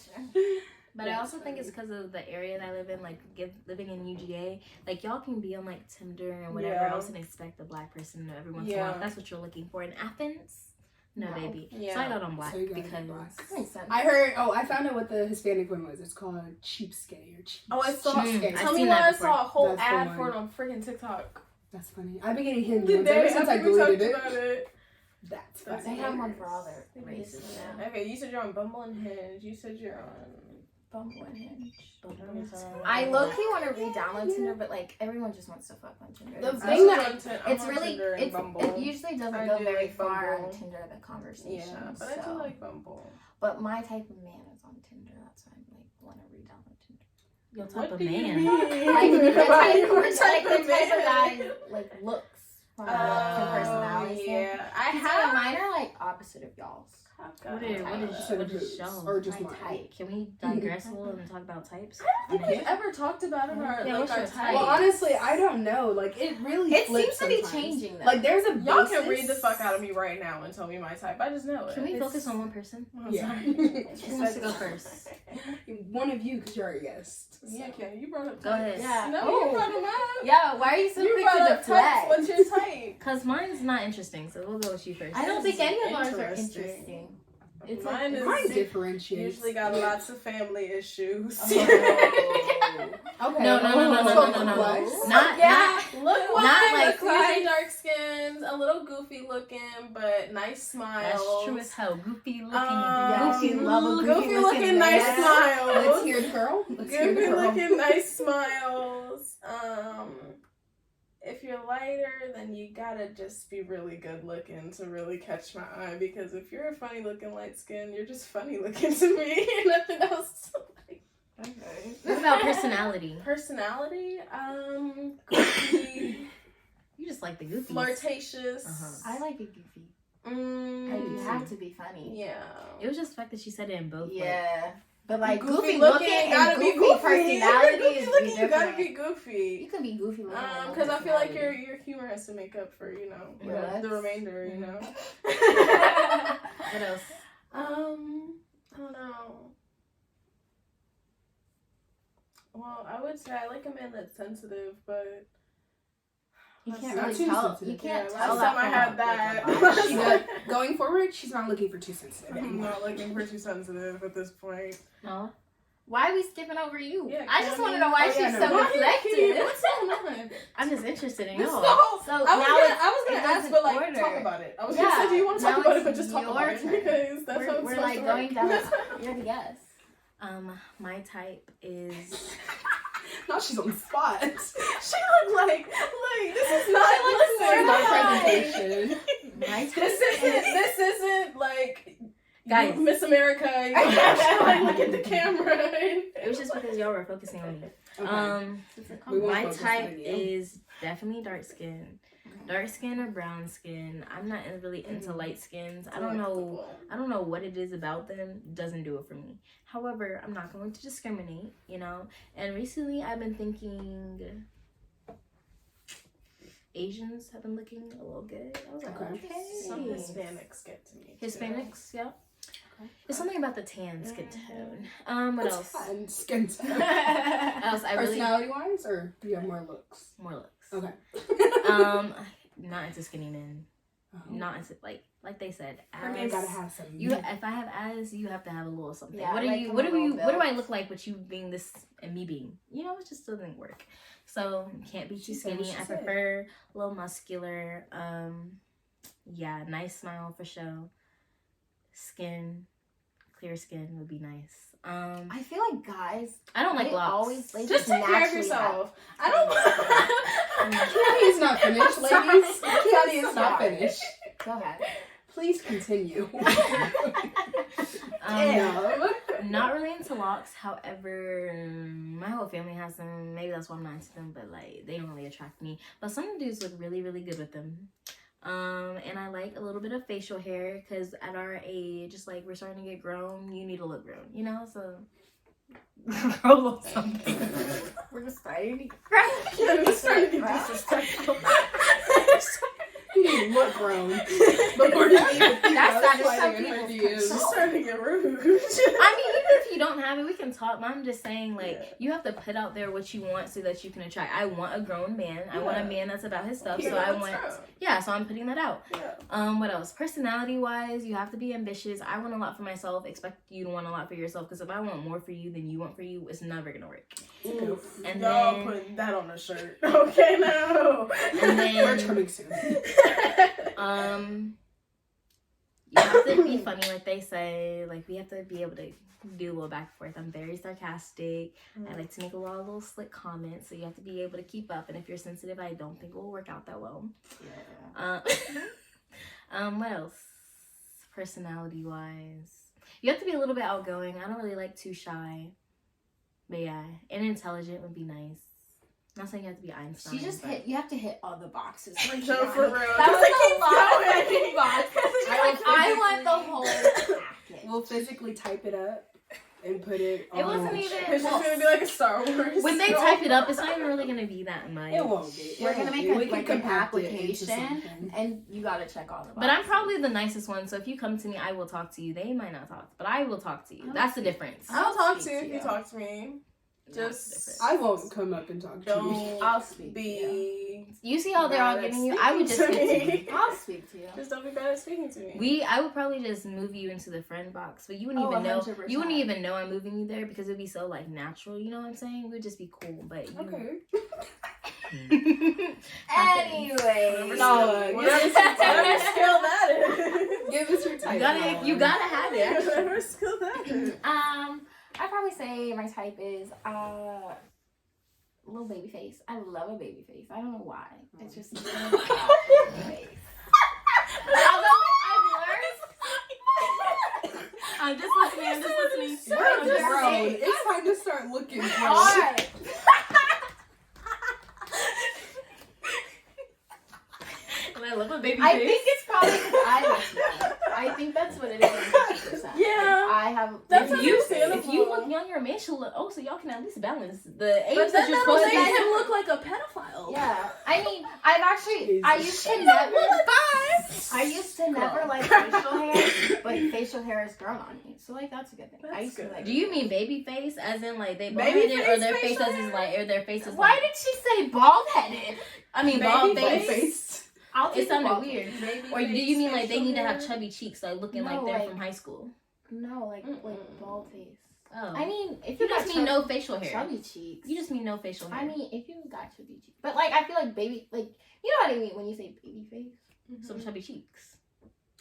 [SPEAKER 3] But I also think it's because of the area that I live in, like living in UGA. Like y'all can be on like Tinder and whatever
[SPEAKER 2] Yeah.
[SPEAKER 3] else and expect a black person every once in a while. If that's what you're looking for. In Athens, no,
[SPEAKER 4] No.
[SPEAKER 3] baby.
[SPEAKER 2] Yeah.
[SPEAKER 3] So I got on Black
[SPEAKER 1] So you got
[SPEAKER 3] because
[SPEAKER 1] Black.
[SPEAKER 4] That makes sense.
[SPEAKER 1] I heard. Oh, I found out what the Hispanic one was. It's called cheapskate or cheap.
[SPEAKER 2] Oh, I saw.
[SPEAKER 1] cheapskate.
[SPEAKER 3] I've
[SPEAKER 2] Tell me
[SPEAKER 3] seen
[SPEAKER 2] why
[SPEAKER 3] that
[SPEAKER 2] I
[SPEAKER 3] before.
[SPEAKER 2] saw a whole
[SPEAKER 1] That's the
[SPEAKER 2] ad
[SPEAKER 1] one.
[SPEAKER 2] for it on freaking TikTok.
[SPEAKER 1] That's funny. I've been getting hidden
[SPEAKER 2] The
[SPEAKER 1] ones
[SPEAKER 2] day
[SPEAKER 1] ever since I
[SPEAKER 2] after we talked
[SPEAKER 1] deleted it.
[SPEAKER 2] about it.
[SPEAKER 1] That's
[SPEAKER 2] That's
[SPEAKER 4] They
[SPEAKER 1] funny.
[SPEAKER 4] have one for all their races now.
[SPEAKER 2] Okay, you said you're on Bumble and Hinge. You said you're on.
[SPEAKER 4] Bumble and Hinge.
[SPEAKER 2] I
[SPEAKER 4] I low-key want to re-download Tinder, but like everyone just wants to fuck on Tinder.
[SPEAKER 1] The
[SPEAKER 4] It's
[SPEAKER 1] thing
[SPEAKER 4] like-
[SPEAKER 1] that-
[SPEAKER 4] it's really it usually doesn't
[SPEAKER 2] I
[SPEAKER 4] go
[SPEAKER 2] do
[SPEAKER 4] very
[SPEAKER 2] like
[SPEAKER 4] far on
[SPEAKER 2] Bumble.
[SPEAKER 4] Tinder, the conversation.
[SPEAKER 2] Yeah, but I do
[SPEAKER 4] so.
[SPEAKER 2] like Bumble.
[SPEAKER 4] But my type of man is on Tinder. That's why I'm like want to re-download Tinder.
[SPEAKER 3] your type
[SPEAKER 2] What
[SPEAKER 3] of
[SPEAKER 2] do you
[SPEAKER 3] man.
[SPEAKER 2] mean?
[SPEAKER 4] Like the type,
[SPEAKER 2] Your
[SPEAKER 4] the type of
[SPEAKER 2] man.
[SPEAKER 4] guy like looks from
[SPEAKER 3] Oh,
[SPEAKER 4] personality.
[SPEAKER 2] yeah. I
[SPEAKER 4] Because
[SPEAKER 2] have.
[SPEAKER 4] mine are like opposite of y'all's.
[SPEAKER 3] What is y'all?
[SPEAKER 1] Or just
[SPEAKER 4] My
[SPEAKER 1] mine.
[SPEAKER 4] type.
[SPEAKER 3] Can we digress a little and talk about types?
[SPEAKER 2] I don't think we've ever talked about it or
[SPEAKER 3] Yeah,
[SPEAKER 2] like
[SPEAKER 3] what's
[SPEAKER 2] our
[SPEAKER 3] your
[SPEAKER 2] type.
[SPEAKER 1] Well, honestly, I don't know. Like it really.
[SPEAKER 4] It
[SPEAKER 1] flips
[SPEAKER 4] seems to be
[SPEAKER 1] sometimes.
[SPEAKER 4] changing though.
[SPEAKER 1] Like there's a
[SPEAKER 2] Y'all
[SPEAKER 1] basis.
[SPEAKER 2] can read the fuck out of me right now and tell me my type. I just know it.
[SPEAKER 3] Can we
[SPEAKER 2] It's-
[SPEAKER 3] focus on one person?
[SPEAKER 2] I'm
[SPEAKER 1] Yeah.
[SPEAKER 2] sorry.
[SPEAKER 3] Who wants to go first?
[SPEAKER 1] One of you, because you're a guest.
[SPEAKER 2] Yeah, Kiyanie, you brought up
[SPEAKER 3] Go
[SPEAKER 2] types.
[SPEAKER 3] ahead.
[SPEAKER 4] Yeah.
[SPEAKER 2] No,
[SPEAKER 4] Oh.
[SPEAKER 2] you brought them up.
[SPEAKER 4] Yeah, why are you so
[SPEAKER 2] You
[SPEAKER 4] quick
[SPEAKER 2] brought
[SPEAKER 4] to
[SPEAKER 2] up types.
[SPEAKER 4] deflect?
[SPEAKER 2] What's your type?
[SPEAKER 3] Cause mine's not interesting, so we'll go with you first.
[SPEAKER 4] I don't think any of ours are
[SPEAKER 2] Interesting.
[SPEAKER 4] interesting. It's
[SPEAKER 2] Mine is
[SPEAKER 1] Mine differentiates.
[SPEAKER 2] usually got lots of family issues.
[SPEAKER 4] Oh.
[SPEAKER 1] Okay.
[SPEAKER 3] No.
[SPEAKER 1] Plus.
[SPEAKER 3] Not
[SPEAKER 2] Look wise,
[SPEAKER 3] Not like
[SPEAKER 2] like usually dark skins, a little goofy looking, but nice smiles.
[SPEAKER 3] That's true as hell. Goofy looking.
[SPEAKER 4] Goofy, love a goofy
[SPEAKER 2] looking
[SPEAKER 4] looking
[SPEAKER 2] nice
[SPEAKER 4] man.
[SPEAKER 2] smiles.
[SPEAKER 1] Let's hear the girl. Let's hear the
[SPEAKER 2] Goofy
[SPEAKER 1] girl.
[SPEAKER 2] looking nice smiles. If you're lighter, then you gotta just be really good looking to really catch my eye. Because if you're a funny looking light skin, you're just funny looking to me. Nothing else.
[SPEAKER 4] Okay.
[SPEAKER 3] What about personality?
[SPEAKER 2] Personality, goofy,
[SPEAKER 3] You just like the goofies.
[SPEAKER 2] flirtatious.
[SPEAKER 4] I like it goofy.
[SPEAKER 2] Mm,
[SPEAKER 4] You have to be funny.
[SPEAKER 2] yeah.
[SPEAKER 3] It was just the fact that she said it in both.
[SPEAKER 4] Yeah. But like
[SPEAKER 2] Goofy
[SPEAKER 4] goofy
[SPEAKER 2] looking,
[SPEAKER 4] looking
[SPEAKER 2] gotta
[SPEAKER 4] and
[SPEAKER 2] be
[SPEAKER 4] goofy
[SPEAKER 2] goofy.
[SPEAKER 4] personality
[SPEAKER 2] If you're
[SPEAKER 4] is
[SPEAKER 2] goofy looking, you
[SPEAKER 4] different.
[SPEAKER 2] gotta be goofy.
[SPEAKER 4] You can be goofy looking. and
[SPEAKER 2] Because I feel like
[SPEAKER 4] personality.
[SPEAKER 2] your humor has to make up for, you know,
[SPEAKER 4] Yeah.
[SPEAKER 2] the remainder, you know.
[SPEAKER 3] What else?
[SPEAKER 2] I don't know. Well, I would say I like a man that's sensitive, but
[SPEAKER 4] You can't
[SPEAKER 1] Not
[SPEAKER 4] really
[SPEAKER 1] too
[SPEAKER 4] tell.
[SPEAKER 1] sensitive.
[SPEAKER 4] You can't
[SPEAKER 2] Yeah,
[SPEAKER 4] tell
[SPEAKER 2] last time I had
[SPEAKER 4] from,
[SPEAKER 2] that.
[SPEAKER 4] like, a lot.
[SPEAKER 1] She not, going forward, she's not looking for too sensitive
[SPEAKER 2] I'm
[SPEAKER 1] anymore.
[SPEAKER 2] not looking for too sensitive at this point.
[SPEAKER 3] No.
[SPEAKER 4] Why are we skipping over you?
[SPEAKER 2] Yeah,
[SPEAKER 4] I just
[SPEAKER 2] Kiyanie.
[SPEAKER 4] want to know why
[SPEAKER 1] Oh,
[SPEAKER 4] she's
[SPEAKER 1] yeah, no.
[SPEAKER 4] so
[SPEAKER 2] Why
[SPEAKER 4] reflective.
[SPEAKER 2] What's going on?
[SPEAKER 3] I'm just interested in
[SPEAKER 2] This is
[SPEAKER 3] y'all.
[SPEAKER 2] the whole.
[SPEAKER 4] So
[SPEAKER 2] I was
[SPEAKER 4] now
[SPEAKER 2] gonna
[SPEAKER 4] it
[SPEAKER 2] ask,
[SPEAKER 4] doesn't
[SPEAKER 2] but like
[SPEAKER 4] order.
[SPEAKER 2] talk about it. I was
[SPEAKER 4] Yeah,
[SPEAKER 2] gonna say, do you want to
[SPEAKER 4] now
[SPEAKER 2] talk about it,
[SPEAKER 4] it's
[SPEAKER 2] but just talk
[SPEAKER 4] your
[SPEAKER 2] about it
[SPEAKER 4] turn.
[SPEAKER 2] because that's how it's
[SPEAKER 4] We're
[SPEAKER 2] supposed
[SPEAKER 4] like
[SPEAKER 2] to
[SPEAKER 4] going
[SPEAKER 2] work.
[SPEAKER 4] down. You're the guest.
[SPEAKER 3] My type is
[SPEAKER 1] Now she's on the spot.
[SPEAKER 2] She looked like this is not
[SPEAKER 1] This is my
[SPEAKER 2] listen.
[SPEAKER 1] presentation.
[SPEAKER 4] My type
[SPEAKER 2] This isn't like
[SPEAKER 3] Guys.
[SPEAKER 2] you, Miss America. You actually like look at the camera.
[SPEAKER 3] it was just because y'all were focusing on me.
[SPEAKER 1] Okay. We won't
[SPEAKER 3] My
[SPEAKER 1] focus
[SPEAKER 3] type
[SPEAKER 1] on you.
[SPEAKER 3] is definitely dark skin. Dark skin or brown skin. I'm not really into light skins. I don't know what it is about them. Doesn't do it for me. However, I'm not going to discriminate, you know. And recently I've been thinking Asians have been looking a little good. I was like,
[SPEAKER 1] Okay.
[SPEAKER 2] Some
[SPEAKER 3] okay.
[SPEAKER 2] Hispanics get to me.
[SPEAKER 3] Hispanics, yeah.
[SPEAKER 1] Okay.
[SPEAKER 3] There's something about the tan skin tone. What else?
[SPEAKER 1] And skin tone.
[SPEAKER 3] Else I really
[SPEAKER 1] Personality wise, or do you have more looks?
[SPEAKER 3] more looks.
[SPEAKER 1] Okay.
[SPEAKER 3] Not into skinny men. Not into like they said.
[SPEAKER 1] Her man gotta have some.
[SPEAKER 3] If I have ass, you have to have a little something.
[SPEAKER 4] Yeah,
[SPEAKER 3] what
[SPEAKER 4] like
[SPEAKER 3] do
[SPEAKER 4] a little
[SPEAKER 3] what do I
[SPEAKER 4] belt.
[SPEAKER 3] look like with you being this and me being? You know, it just doesn't work. So can't be too
[SPEAKER 1] She said what
[SPEAKER 3] skinny.
[SPEAKER 1] she
[SPEAKER 3] I
[SPEAKER 1] said.
[SPEAKER 3] prefer a little muscular. Yeah, nice smile for show. Skin, clear skin would be nice.
[SPEAKER 4] I feel like guys,
[SPEAKER 3] I don't like
[SPEAKER 4] they
[SPEAKER 3] locks.
[SPEAKER 4] always they
[SPEAKER 2] Just take care of
[SPEAKER 4] naturally
[SPEAKER 2] yourself.
[SPEAKER 4] have-
[SPEAKER 2] I don't.
[SPEAKER 1] Kiyanie is not finished, ladies. Kiyanie is not
[SPEAKER 4] Sorry.
[SPEAKER 1] finished.
[SPEAKER 4] Go ahead.
[SPEAKER 1] Please continue.
[SPEAKER 3] Um,
[SPEAKER 1] Damn.
[SPEAKER 3] Not really into locks. However, my whole family has them. Maybe that's why I'm not into them. But like, they don't really attract me. But some dudes look really, really good with them. And I like a little bit of facial hair because at our age, just like we're starting to get grown, you need to look grown, you know. So. Grow something.
[SPEAKER 4] We're just starting to
[SPEAKER 2] We're starting to get disrespectful.
[SPEAKER 1] You didn't look grown. Before you even think
[SPEAKER 4] That's
[SPEAKER 1] about
[SPEAKER 4] not just some
[SPEAKER 1] sliding in her
[SPEAKER 4] people's
[SPEAKER 1] DMs.
[SPEAKER 2] She's starting to get rude.
[SPEAKER 3] I mean, even if you don't have it, we can talk. But I'm just saying, like, you have to put out there what you want so that you can attract. I want a grown man. I want a man that's about his stuff. So I want, so I'm putting that out.
[SPEAKER 2] Yeah.
[SPEAKER 3] What else? Personality wise, you have to be ambitious. I want a lot for myself. Expect you to want a lot for yourself. Because if I want more for you than you want for you, it's never gonna work.
[SPEAKER 2] Oof.
[SPEAKER 3] And
[SPEAKER 2] Y'all
[SPEAKER 3] then
[SPEAKER 2] putting that on a shirt. Okay, no.
[SPEAKER 3] And
[SPEAKER 1] We're
[SPEAKER 3] then
[SPEAKER 1] coming soon.
[SPEAKER 3] you have to be funny, like they say. Like, we have to be able to do a little back and forth. I'm very sarcastic. I like to make a lot of little slick comments, so you have to be able to keep up. And if you're sensitive, I don't think it will work out that well. What else? Personality wise, you have to be a little bit outgoing. I don't really like too shy, but yeah, and intelligent would be nice. Not saying you have to be Einstein.
[SPEAKER 4] She just hit. You have to hit all the boxes.
[SPEAKER 2] No, for real.
[SPEAKER 4] That was a lot of boxes. I want the whole package.
[SPEAKER 1] We'll physically type it up and put it on.
[SPEAKER 3] It wasn't even.
[SPEAKER 2] It's just gonna be like a Star Wars.
[SPEAKER 3] When they type it up, it's not even really gonna be that much.
[SPEAKER 1] It won't be.
[SPEAKER 4] We're gonna make an application,
[SPEAKER 1] and
[SPEAKER 4] and you gotta check all the boxes.
[SPEAKER 3] But I'm probably the nicest one, so if you come to me, I will talk to you. They might not talk, but I will talk to you. That's the difference.
[SPEAKER 2] I'll talk to you
[SPEAKER 4] speak
[SPEAKER 2] if
[SPEAKER 4] to
[SPEAKER 2] you
[SPEAKER 4] you.
[SPEAKER 2] talk to me. Just
[SPEAKER 1] I won't come up and talk to you.
[SPEAKER 2] don't
[SPEAKER 4] I'll speak.
[SPEAKER 2] be.
[SPEAKER 3] You see how they're all giving you? I would just
[SPEAKER 2] Speaking to
[SPEAKER 3] get to
[SPEAKER 2] me.
[SPEAKER 3] you.
[SPEAKER 4] I'll speak to you.
[SPEAKER 2] Just don't be bad at speaking to me.
[SPEAKER 3] I would probably just move you into the friend box, but you wouldn't even know.
[SPEAKER 4] 100%.
[SPEAKER 3] You wouldn't even know I'm moving you there because it'd be so like natural. You know what I'm saying? It would just be cool, but you.
[SPEAKER 1] Okay.
[SPEAKER 4] Anyway,
[SPEAKER 2] Whatever skill that is.
[SPEAKER 1] Give us your type.
[SPEAKER 3] You gotta have it. Actually.
[SPEAKER 2] Whatever skill that is.
[SPEAKER 4] I'd probably say my type is little baby face. I love a baby face. I don't know why. It's just baby face.
[SPEAKER 3] I'm just listening.
[SPEAKER 1] We're grown. It's time to start looking grown.
[SPEAKER 4] Alright.
[SPEAKER 3] I love a baby
[SPEAKER 4] I
[SPEAKER 3] face.
[SPEAKER 4] think it's probably because I look young. I think that's what it is. 100%.
[SPEAKER 2] Yeah.
[SPEAKER 4] I have.
[SPEAKER 2] That's
[SPEAKER 3] If you
[SPEAKER 2] understandable.
[SPEAKER 3] look younger, a man should look. Oh, so y'all can at least balance the age
[SPEAKER 2] But
[SPEAKER 3] that
[SPEAKER 2] then
[SPEAKER 3] you're
[SPEAKER 2] that'll
[SPEAKER 3] supposed to
[SPEAKER 2] make
[SPEAKER 3] be.
[SPEAKER 2] him look like a pedophile.
[SPEAKER 4] Yeah. I mean, I've actually. I used to
[SPEAKER 2] Look,
[SPEAKER 4] never.
[SPEAKER 2] bye.
[SPEAKER 4] I used to never like facial hair, but facial hair has grown on me, so like that's a good thing. I
[SPEAKER 2] That's
[SPEAKER 4] used to
[SPEAKER 2] good.
[SPEAKER 4] like.
[SPEAKER 3] Do you mean baby face, as in like they bald
[SPEAKER 2] Baby
[SPEAKER 3] headed, or
[SPEAKER 2] face
[SPEAKER 3] their
[SPEAKER 2] facial
[SPEAKER 3] faces is
[SPEAKER 2] hair?
[SPEAKER 3] like, or their faces?
[SPEAKER 4] Why
[SPEAKER 3] like,
[SPEAKER 4] did she say bald headed?
[SPEAKER 3] I mean
[SPEAKER 2] Baby
[SPEAKER 3] bald
[SPEAKER 2] face?
[SPEAKER 3] face?
[SPEAKER 4] I'll
[SPEAKER 3] It
[SPEAKER 4] take the
[SPEAKER 3] sounded
[SPEAKER 4] bald
[SPEAKER 3] weird.
[SPEAKER 4] face.
[SPEAKER 3] Or do you mean like they need to have chubby cheeks, like looking like
[SPEAKER 4] No,
[SPEAKER 3] they're
[SPEAKER 4] like-
[SPEAKER 3] from high school?
[SPEAKER 4] No, like bald face.
[SPEAKER 3] Oh,
[SPEAKER 4] I mean, if
[SPEAKER 3] you
[SPEAKER 4] you got
[SPEAKER 3] just mean no facial hair.
[SPEAKER 4] chubby cheeks.
[SPEAKER 3] You just mean no facial hair.
[SPEAKER 4] I mean, if you got chubby cheeks, but like I feel like baby, like you know what I mean when you say baby face.
[SPEAKER 3] some chubby cheeks.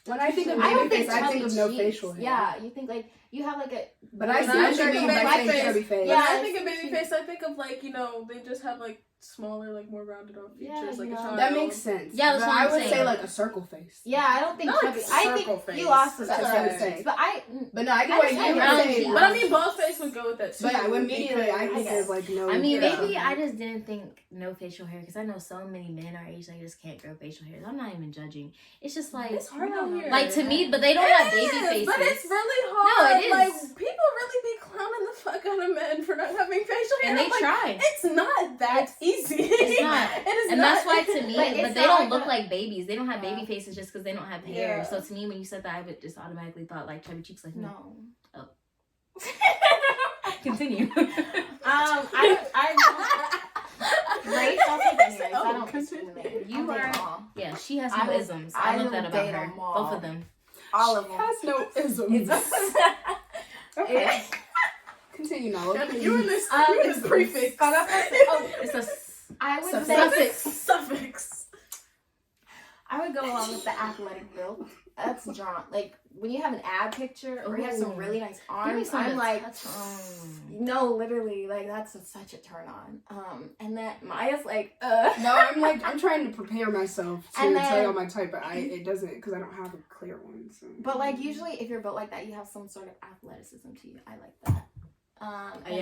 [SPEAKER 1] When I think of
[SPEAKER 4] I don't
[SPEAKER 1] baby
[SPEAKER 4] think
[SPEAKER 1] face, I
[SPEAKER 4] chubby
[SPEAKER 1] think of no
[SPEAKER 4] cheeks.
[SPEAKER 1] facial hair.
[SPEAKER 4] Yeah, you think like you have like a.
[SPEAKER 1] But I
[SPEAKER 2] But
[SPEAKER 1] see
[SPEAKER 2] I
[SPEAKER 1] what you
[SPEAKER 2] think
[SPEAKER 1] mean
[SPEAKER 2] of
[SPEAKER 1] by
[SPEAKER 2] baby
[SPEAKER 1] saying
[SPEAKER 2] face.
[SPEAKER 1] chubby face.
[SPEAKER 2] When
[SPEAKER 4] Yeah,
[SPEAKER 2] I think of
[SPEAKER 4] it's
[SPEAKER 2] baby
[SPEAKER 4] cute.
[SPEAKER 2] face, I think of like, they just have like smaller, like more rounded off features,
[SPEAKER 4] Yeah,
[SPEAKER 2] like
[SPEAKER 4] you
[SPEAKER 2] a
[SPEAKER 4] know.
[SPEAKER 2] child.
[SPEAKER 1] That makes sense.
[SPEAKER 3] Yeah, that's
[SPEAKER 1] but
[SPEAKER 3] what
[SPEAKER 1] I
[SPEAKER 3] I'm
[SPEAKER 1] would
[SPEAKER 3] saying.
[SPEAKER 1] say like a circle face.
[SPEAKER 4] Yeah, I don't think
[SPEAKER 2] Not
[SPEAKER 4] chubby.
[SPEAKER 2] like
[SPEAKER 4] I
[SPEAKER 2] circle
[SPEAKER 4] think
[SPEAKER 2] face.
[SPEAKER 4] you lost the
[SPEAKER 1] That's what
[SPEAKER 4] circle
[SPEAKER 1] I'm
[SPEAKER 4] face,
[SPEAKER 1] saying.
[SPEAKER 4] but I.
[SPEAKER 1] But no, I get
[SPEAKER 4] I
[SPEAKER 1] what
[SPEAKER 4] just
[SPEAKER 1] you
[SPEAKER 4] say
[SPEAKER 1] would
[SPEAKER 3] round
[SPEAKER 1] say.
[SPEAKER 3] cheeks.
[SPEAKER 2] But I mean, bald face would go with that too.
[SPEAKER 1] But immediately I think
[SPEAKER 4] guess.
[SPEAKER 1] of like no.
[SPEAKER 3] I mean,
[SPEAKER 2] Yeah.
[SPEAKER 3] maybe I just didn't think no facial hair because I know so many men our age that just can't grow facial hair. I'm not even judging. It's just like
[SPEAKER 2] It's hard out here.
[SPEAKER 3] like to me, but they don't have baby faces.
[SPEAKER 2] But it's really hard.
[SPEAKER 3] No, it is.
[SPEAKER 2] Like, people really be clowning the fuck out of men for not having facial hair.
[SPEAKER 3] And they
[SPEAKER 2] Like,
[SPEAKER 3] try.
[SPEAKER 2] It's not that easy.
[SPEAKER 3] It's not.
[SPEAKER 2] It is
[SPEAKER 3] And
[SPEAKER 2] not.
[SPEAKER 3] that's why to me,
[SPEAKER 4] But
[SPEAKER 3] but
[SPEAKER 4] it's
[SPEAKER 3] they
[SPEAKER 4] not
[SPEAKER 3] don't
[SPEAKER 4] like
[SPEAKER 3] look
[SPEAKER 4] a-
[SPEAKER 3] like babies. They don't have
[SPEAKER 4] Yeah.
[SPEAKER 3] baby faces just because they don't have hair.
[SPEAKER 2] Yeah.
[SPEAKER 3] So to me, when you said that, I would just automatically thought like chubby cheeks, like me.
[SPEAKER 4] No.
[SPEAKER 3] Continue.
[SPEAKER 4] Race, I'll take any race. I
[SPEAKER 2] Oh,
[SPEAKER 4] don't discriminate.
[SPEAKER 3] You
[SPEAKER 4] I'll take
[SPEAKER 3] are-
[SPEAKER 4] them all.
[SPEAKER 3] Yeah, she has
[SPEAKER 4] I
[SPEAKER 3] no
[SPEAKER 4] will-
[SPEAKER 3] isms.
[SPEAKER 4] I
[SPEAKER 3] I love
[SPEAKER 4] will
[SPEAKER 3] that about
[SPEAKER 4] date
[SPEAKER 3] her.
[SPEAKER 4] 'em all.
[SPEAKER 3] Both of them.
[SPEAKER 4] All of
[SPEAKER 1] She
[SPEAKER 4] them.
[SPEAKER 1] has no isms. Okay. Continue now.
[SPEAKER 2] You in this prefix.
[SPEAKER 4] Oh,
[SPEAKER 3] It's a
[SPEAKER 4] I would
[SPEAKER 3] Suffix.
[SPEAKER 4] say
[SPEAKER 2] Suffix.
[SPEAKER 4] I would go along with the athletic build. That's drawn. Like, when you have an ab picture or you have some really nice arms, I'm like, no, literally, like, that's such a turn on. And then Maya's like,
[SPEAKER 1] No, I'm trying to prepare myself to tell you my type, but it doesn't, because I don't have a clear one. So.
[SPEAKER 4] But, like, usually if you're built like that, you have some sort of athleticism to you. I like that.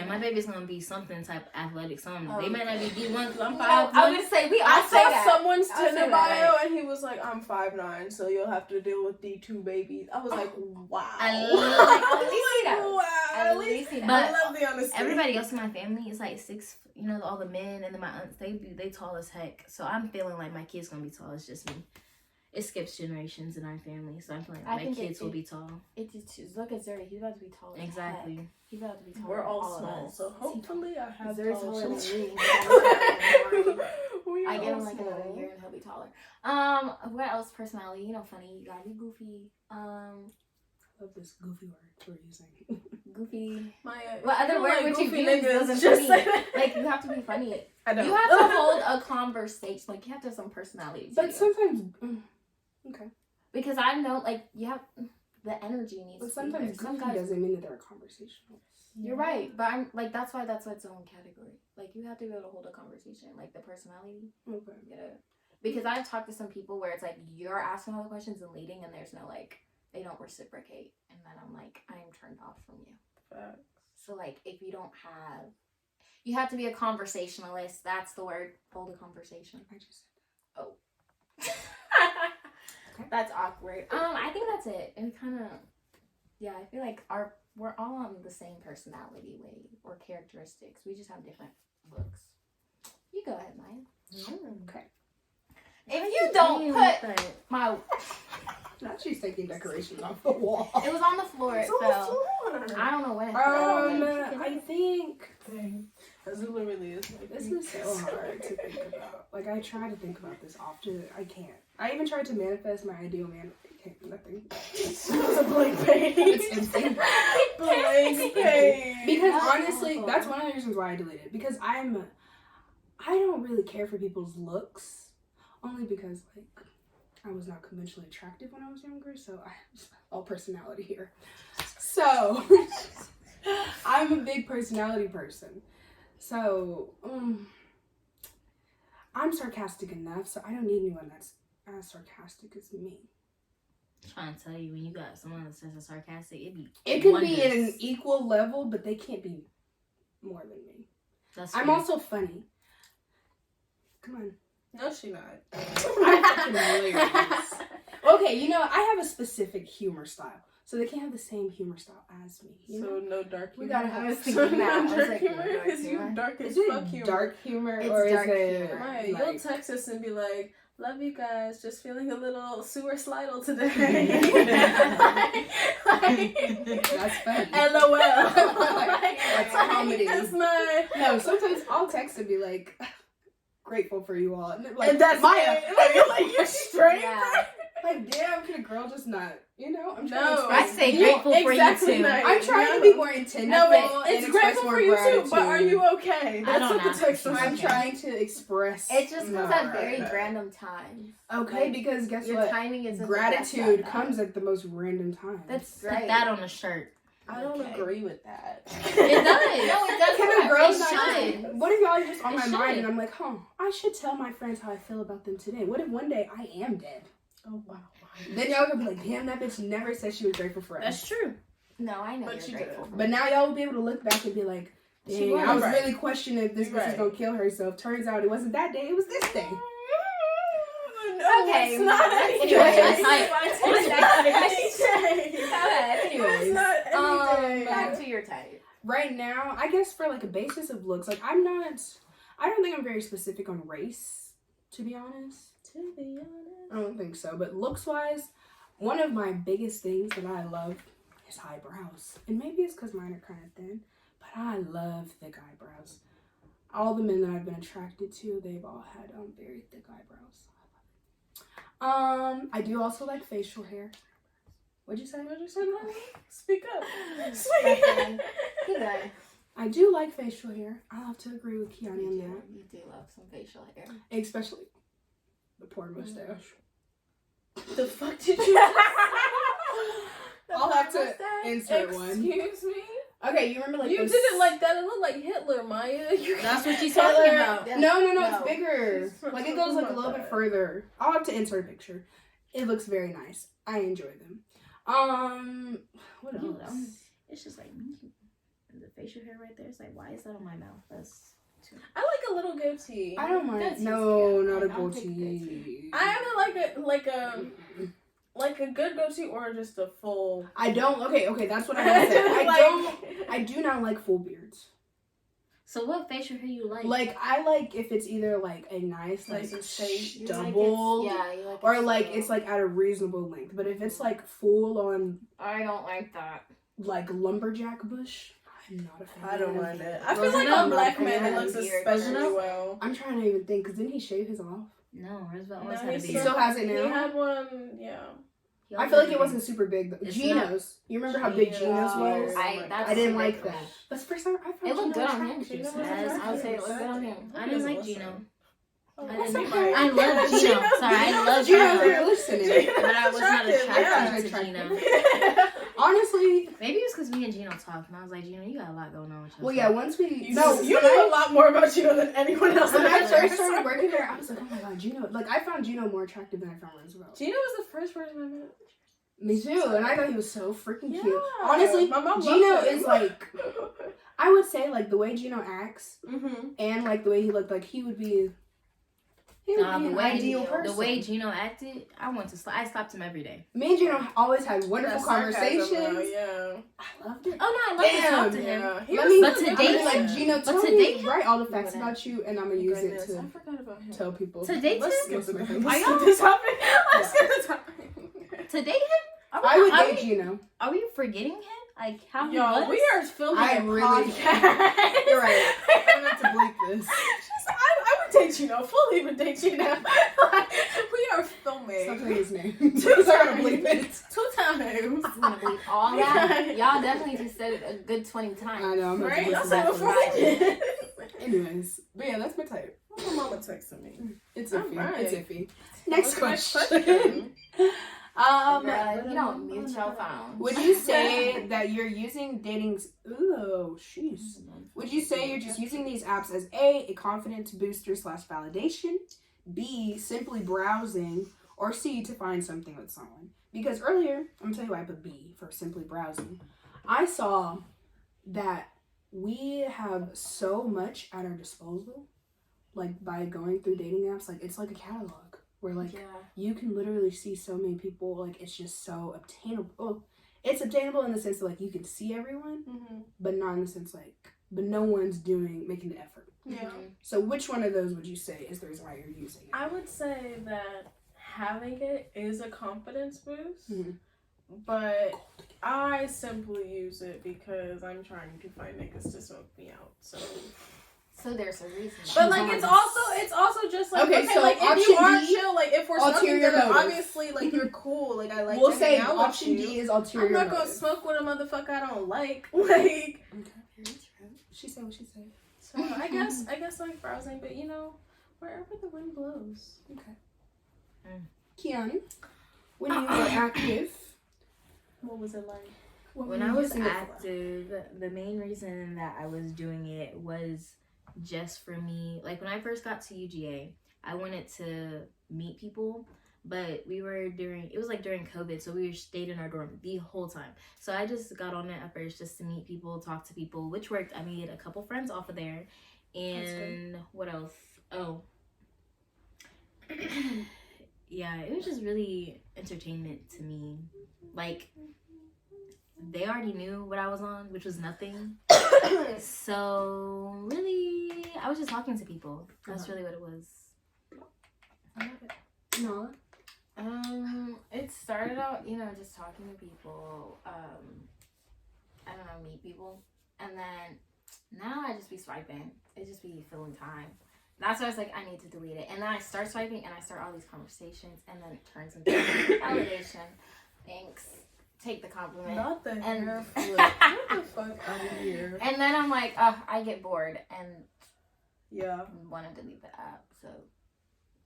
[SPEAKER 3] My baby's gonna be something type of athletic, something. They might not be D1 because I'm 5'1".
[SPEAKER 4] I was gonna say
[SPEAKER 2] I saw someone's Tinder bio and he was like, I'm 5'9", so you'll have to deal with D2 babies. I was like, wow.
[SPEAKER 3] I love
[SPEAKER 2] I love the honesty.
[SPEAKER 3] Everybody else in my family is like 6. You know, all the men and then my aunts, they tall as heck. So I'm feeling like my kid's gonna be tall. It's just me. It skips generations in our family, so I feel like my kids will be tall.
[SPEAKER 4] Look at Zuri. He's about to be tall.
[SPEAKER 3] Exactly.
[SPEAKER 4] He's about to be tall.
[SPEAKER 2] We're all small, so hopefully I have
[SPEAKER 4] Zuri's
[SPEAKER 2] tall
[SPEAKER 4] taller than
[SPEAKER 2] children.
[SPEAKER 4] me. I get him like another year and he'll be taller. What else? Personality. You know, funny. You gotta be goofy.
[SPEAKER 1] I love this goofy word we're using.
[SPEAKER 4] Goofy.
[SPEAKER 2] Maya,
[SPEAKER 4] what other word would you use?
[SPEAKER 2] Niggas,
[SPEAKER 4] Just like, you have to be funny.
[SPEAKER 2] I know.
[SPEAKER 4] You have to hold a conversation. Like, you have to have some personality.
[SPEAKER 1] But sometimes, okay.
[SPEAKER 4] Because I know, like, you have the energy needs.
[SPEAKER 1] But
[SPEAKER 4] to
[SPEAKER 1] sometimes
[SPEAKER 4] be there.
[SPEAKER 1] goofy doesn't mean that they're conversational.
[SPEAKER 4] You're right, but I'm like, that's why that's its own category. Like, you have to be able to hold a conversation, like the personality.
[SPEAKER 1] Okay.
[SPEAKER 4] Because I've talked to some people where it's like you're asking all the questions and leading, and there's no like they don't reciprocate, and then I'm like, I am turned off from you. So like, if you don't have, you have to be a conversationalist. That's the word. Hold a conversation.
[SPEAKER 1] I just
[SPEAKER 4] said that. Okay. That's awkward. I think that's it. And kind of, yeah, I feel like we're all on the same personality wave or characteristics. We just have different looks. You go ahead, Maya.
[SPEAKER 1] Okay.
[SPEAKER 4] If you don't put my...
[SPEAKER 1] Now she's taking decorations off the wall.
[SPEAKER 4] It was on the floor. It fell. I don't know when it fell.
[SPEAKER 1] I think...
[SPEAKER 2] Azula really is.
[SPEAKER 1] This is so hard to think about. Like, I try to think about this often. I can't. I even tried to manifest my ideal man. Nothing.
[SPEAKER 2] It's a blank page.
[SPEAKER 1] It's empty.
[SPEAKER 2] Blank page.
[SPEAKER 1] Because honestly, that's one of the reasons why I deleted it. Because I don't really care for people's looks. Only because, like, I was not conventionally attractive when I was younger. So, all personality here. So, I'm a big personality person. So, I'm sarcastic enough, so I don't need anyone that's as sarcastic as me.
[SPEAKER 3] I'm trying to tell you, when you got someone that's sarcastic,
[SPEAKER 1] it could be at an equal level, but they can't be more than me. I'm also funny. Come on.
[SPEAKER 2] No, she not.
[SPEAKER 1] I'm fucking hilarious. Okay, you know, I have a specific humor style. So they can't have the same humor style as me. You know?
[SPEAKER 2] No dark humor.
[SPEAKER 1] We gotta have
[SPEAKER 2] dark humor. Is you dark as fuck humor?
[SPEAKER 1] Dark humor
[SPEAKER 4] it's
[SPEAKER 1] or
[SPEAKER 4] dark
[SPEAKER 1] is it
[SPEAKER 4] humor.
[SPEAKER 2] Maya,
[SPEAKER 1] like...
[SPEAKER 2] you'll text us and be like, love you guys, just feeling a little sewer slidle today.
[SPEAKER 1] That's funny.
[SPEAKER 2] LOL.
[SPEAKER 1] That's comedy.
[SPEAKER 2] That's my...
[SPEAKER 1] No, sometimes I'll text and be like, grateful for you all.
[SPEAKER 2] And that's Maya. You're straight.
[SPEAKER 4] Yeah.
[SPEAKER 1] Like, damn, could a girl just not, you know? I'm trying
[SPEAKER 2] No.
[SPEAKER 1] to
[SPEAKER 3] I say grateful for you too.
[SPEAKER 2] Right.
[SPEAKER 1] I'm trying to be more intentional.
[SPEAKER 2] No,
[SPEAKER 1] and
[SPEAKER 2] it's
[SPEAKER 1] express
[SPEAKER 2] grateful
[SPEAKER 1] more
[SPEAKER 2] for you
[SPEAKER 1] gratitude.
[SPEAKER 2] too, but are you okay? That's
[SPEAKER 3] don't
[SPEAKER 2] what the
[SPEAKER 3] ask
[SPEAKER 2] text
[SPEAKER 3] for
[SPEAKER 2] was.
[SPEAKER 1] I'm
[SPEAKER 3] Okay.
[SPEAKER 1] trying to express.
[SPEAKER 4] It just comes at
[SPEAKER 1] more.
[SPEAKER 4] very random times.
[SPEAKER 1] Okay,
[SPEAKER 4] like,
[SPEAKER 1] because guess
[SPEAKER 4] your
[SPEAKER 1] what?
[SPEAKER 4] timing is
[SPEAKER 1] Gratitude comes at the most random times.
[SPEAKER 4] That's
[SPEAKER 3] Put
[SPEAKER 4] right.
[SPEAKER 3] that on a shirt.
[SPEAKER 2] I don't agree with that.
[SPEAKER 3] It does.
[SPEAKER 4] No, it does.
[SPEAKER 1] Can a girl
[SPEAKER 3] It
[SPEAKER 1] not?
[SPEAKER 3] should.
[SPEAKER 1] What if y'all are just on
[SPEAKER 3] It
[SPEAKER 1] my mind
[SPEAKER 3] should.
[SPEAKER 1] and I'm like, I should tell my friends how I feel about them today. What if one day I am dead?
[SPEAKER 2] Oh wow.
[SPEAKER 1] Then y'all gonna be like, damn, that bitch never said she was grateful for us.
[SPEAKER 3] That's true.
[SPEAKER 4] No, I know
[SPEAKER 2] But
[SPEAKER 4] you're
[SPEAKER 2] you
[SPEAKER 4] grateful.
[SPEAKER 1] But now y'all will be able to look back and be like,
[SPEAKER 2] She
[SPEAKER 1] dang,
[SPEAKER 2] was
[SPEAKER 1] I was
[SPEAKER 2] right.
[SPEAKER 1] really questioning if this bitch was gonna kill herself. Turns out it wasn't that day, it was this day.
[SPEAKER 2] No,
[SPEAKER 4] Okay,
[SPEAKER 2] it's not
[SPEAKER 4] Anyways.
[SPEAKER 2] It's not any day.
[SPEAKER 4] Back to your type.
[SPEAKER 1] Right now, I guess for like a basis of looks, like I don't think I'm very specific on race, to be honest.
[SPEAKER 2] To be honest.
[SPEAKER 1] I don't think so. But looks wise, one of my biggest things that I love is eyebrows. And maybe it's because mine are kind of thin, but I love thick eyebrows. All the men that I've been attracted to, they've all had very thick eyebrows. I do also like facial hair. What'd you say?
[SPEAKER 2] Speak up.
[SPEAKER 4] Good guy.
[SPEAKER 1] I do like facial hair. I'll have to agree with Kiyanie on that.
[SPEAKER 4] You do love some facial hair.
[SPEAKER 1] Especially the poor mustache.
[SPEAKER 2] The fuck did you?
[SPEAKER 1] I'll have to insert one.
[SPEAKER 2] Excuse me.
[SPEAKER 1] Okay, you remember like
[SPEAKER 2] you did it like that? It looked like Hitler, Maya.
[SPEAKER 3] That's what she's talking about.
[SPEAKER 1] No, it's bigger. Like it goes like a little bit further. I'll have to insert a picture. It looks very nice. I enjoy them. What else?
[SPEAKER 3] It's just like the facial hair right there. It's like, why is that on my mouth? That's too.
[SPEAKER 2] I like a little goatee.
[SPEAKER 1] I don't mind.
[SPEAKER 4] That's
[SPEAKER 1] No,
[SPEAKER 4] easy.
[SPEAKER 1] not a
[SPEAKER 4] I'll take
[SPEAKER 1] goatee.
[SPEAKER 2] I either like a good goatee or just a full.
[SPEAKER 1] I don't. Okay, that's what I want to say. I do not like full beards.
[SPEAKER 3] So what facial hair you like?
[SPEAKER 1] Like I like if it's either like a nice like stubble,
[SPEAKER 4] like
[SPEAKER 1] or like it's like at a reasonable length. But if it's like full on,
[SPEAKER 4] I don't like that.
[SPEAKER 1] like lumberjack bush, I'm not a fan.
[SPEAKER 2] I don't mind it. I feel
[SPEAKER 3] Roosevelt
[SPEAKER 2] like on black men
[SPEAKER 1] had
[SPEAKER 2] it looks
[SPEAKER 1] a
[SPEAKER 3] beard.
[SPEAKER 2] especially well.
[SPEAKER 1] I'm trying to even think, because didn't he shave his off?
[SPEAKER 3] No, Roosevelt
[SPEAKER 2] No,
[SPEAKER 3] always had a
[SPEAKER 1] He
[SPEAKER 3] beard.
[SPEAKER 1] still has it
[SPEAKER 2] He
[SPEAKER 1] now.
[SPEAKER 2] had one, yeah.
[SPEAKER 1] I feel like it wasn't super big though.
[SPEAKER 3] It's
[SPEAKER 1] Geno's. You remember how big Geno's was?
[SPEAKER 4] That's
[SPEAKER 1] I didn't
[SPEAKER 4] too
[SPEAKER 1] like
[SPEAKER 4] big for
[SPEAKER 1] that.
[SPEAKER 4] me.
[SPEAKER 1] That's the first time I found
[SPEAKER 4] It looked
[SPEAKER 1] Gino
[SPEAKER 4] good on him.
[SPEAKER 1] attractive.
[SPEAKER 2] Gino was
[SPEAKER 3] Yes,
[SPEAKER 4] I would say it looked good on him.
[SPEAKER 3] I didn't like Gino.
[SPEAKER 2] Oh,
[SPEAKER 3] I
[SPEAKER 2] what's
[SPEAKER 3] didn't-
[SPEAKER 2] up, Maya?
[SPEAKER 3] I love Gino. Sorry, I love
[SPEAKER 1] Gino,
[SPEAKER 3] Gino.
[SPEAKER 1] you're listening.
[SPEAKER 3] But I was not attracted to
[SPEAKER 1] attractive.
[SPEAKER 3] Gino.
[SPEAKER 1] Honestly,
[SPEAKER 3] Maybe it was because me and Gino talked, and I was like, Gino, you got a lot going on with yourself.
[SPEAKER 1] well, yeah. Once we
[SPEAKER 2] You know a lot more about Gino than anyone else.
[SPEAKER 1] when I
[SPEAKER 2] I've
[SPEAKER 1] first
[SPEAKER 2] ever
[SPEAKER 1] started
[SPEAKER 2] seen.
[SPEAKER 1] working there, I was like, oh my god, Gino. Like I found Gino more attractive than I found Roosevelt.
[SPEAKER 2] Gino was the first person I met.
[SPEAKER 1] Me too, and I thought he was so freaking
[SPEAKER 2] Yeah.
[SPEAKER 1] cute. Honestly,
[SPEAKER 2] My mom
[SPEAKER 1] Gino
[SPEAKER 2] loved him.
[SPEAKER 1] is like, I would say like the way Gino acts
[SPEAKER 2] Mm-hmm.
[SPEAKER 1] and like the way he looked, like he would be.
[SPEAKER 3] Nah,
[SPEAKER 1] an ideal person.
[SPEAKER 3] the way Gino acted, I want to. I slapped him every day.
[SPEAKER 1] Me and Gino always had wonderful conversations.
[SPEAKER 2] Yeah.
[SPEAKER 1] I loved it.
[SPEAKER 3] Oh no, I love to talk to him.
[SPEAKER 2] Yeah.
[SPEAKER 1] Let me,
[SPEAKER 3] But today-
[SPEAKER 1] like Gino, tell
[SPEAKER 3] but
[SPEAKER 1] me,
[SPEAKER 3] today-
[SPEAKER 1] write all the facts about you, and I'm gonna use it
[SPEAKER 2] Goodness, I
[SPEAKER 1] to
[SPEAKER 2] forgot about him.
[SPEAKER 1] tell people.
[SPEAKER 3] Today,
[SPEAKER 2] Let's
[SPEAKER 3] Tim?
[SPEAKER 2] skip the
[SPEAKER 1] Are
[SPEAKER 2] topic.
[SPEAKER 3] y'all-
[SPEAKER 2] Let's skip the topic. Let's skip the topic.
[SPEAKER 3] Today, him?
[SPEAKER 1] I would
[SPEAKER 3] are
[SPEAKER 1] date
[SPEAKER 3] we,
[SPEAKER 1] Gino.
[SPEAKER 3] Are we forgetting him? Like how he
[SPEAKER 2] Yo,
[SPEAKER 3] was?
[SPEAKER 2] we are filming
[SPEAKER 1] I
[SPEAKER 2] a
[SPEAKER 1] really-
[SPEAKER 2] podcast.
[SPEAKER 1] You're right. I'm gonna have to bleep this.
[SPEAKER 2] I would date Gino. Fully would date Gino. Like, we are
[SPEAKER 1] Stop
[SPEAKER 2] filming.
[SPEAKER 1] saying his name. So I'm gonna bleep it.
[SPEAKER 2] 2 times.
[SPEAKER 4] I'm gonna believe all that. Y'all definitely just said it a good 20
[SPEAKER 1] I
[SPEAKER 4] times.
[SPEAKER 1] know. I'm gonna
[SPEAKER 2] Right?
[SPEAKER 1] have
[SPEAKER 2] Y'all
[SPEAKER 1] to
[SPEAKER 2] said
[SPEAKER 1] listen
[SPEAKER 2] it
[SPEAKER 1] back
[SPEAKER 2] before
[SPEAKER 1] to
[SPEAKER 2] we did.
[SPEAKER 1] Anyways, but yeah, that's my type.
[SPEAKER 2] My mama texted me.
[SPEAKER 1] It's iffy.
[SPEAKER 2] Alright.
[SPEAKER 1] It's iffy. Next
[SPEAKER 2] What's the
[SPEAKER 1] question.
[SPEAKER 4] Girl, you don't mute your phone.
[SPEAKER 1] Would you say that you're using dating? Ooh, jeez. Would you say you're just using these apps as a confidence booster / validation, B, simply browsing, or C, to find something with someone? Because earlier, I'm gonna tell you why I put B for simply browsing. I saw that we have so much at our disposal, like by going through dating apps. Like it's like a catalog where like you can literally see so many people. Like it's just so obtainable. Oh, it's obtainable in the sense that like you can see everyone, but not in the sense like, but no one's making the effort.
[SPEAKER 2] Yeah.
[SPEAKER 1] So which one of those would you say is the reason why you're using it?
[SPEAKER 2] I would say that having it is a confidence boost, but I simply use it because I'm trying to find niggas to smoke me out. So
[SPEAKER 4] there's a reason.
[SPEAKER 2] but like it's also just like
[SPEAKER 1] Okay, so
[SPEAKER 2] like if you
[SPEAKER 1] option
[SPEAKER 2] are
[SPEAKER 1] D,
[SPEAKER 2] chill, like if we're smoking
[SPEAKER 1] ulterior
[SPEAKER 2] together,
[SPEAKER 1] motive.
[SPEAKER 2] obviously like you're cool. Like I like
[SPEAKER 1] We'll
[SPEAKER 2] to
[SPEAKER 1] say
[SPEAKER 2] hang out with
[SPEAKER 1] option
[SPEAKER 2] you.
[SPEAKER 1] D is ulterior
[SPEAKER 2] I'm not gonna
[SPEAKER 1] motive.
[SPEAKER 2] smoke with a motherfucker I don't like. Like
[SPEAKER 1] She said what she said.
[SPEAKER 2] so I guess like browsing, but you know, wherever the wind blows.
[SPEAKER 1] Okay. Kiyanie, when you were active,
[SPEAKER 2] What was it like?
[SPEAKER 1] what
[SPEAKER 3] When
[SPEAKER 1] were
[SPEAKER 3] I
[SPEAKER 1] you
[SPEAKER 3] was
[SPEAKER 1] using it for?
[SPEAKER 3] active, the main reason that I was doing it was just for me. Like when I first got to UGA, I wanted to meet people, but it was like during COVID, so we stayed in our dorm the whole time. So I just got on it at first just to meet people, talk to people, which worked. I made a couple friends off of there. And what else? Oh. Yeah, it was just really entertainment to me. Like, they already knew what I was on, which was nothing. So, really, I was just talking to people. That's really what it was.
[SPEAKER 1] I love it. Nalah?
[SPEAKER 4] It started out, just talking to people. I don't know, meet people. And then now I just be swiping. It just be filling time. That's why I was like, I need to delete it. And then I start swiping and I start all these conversations and then it turns into validation. Thanks. Take the compliment.
[SPEAKER 2] Not the
[SPEAKER 4] And-
[SPEAKER 2] hair flip. Get the fuck out of here.
[SPEAKER 4] And then I'm like, I get bored and
[SPEAKER 2] Yeah.
[SPEAKER 4] want to delete the app. So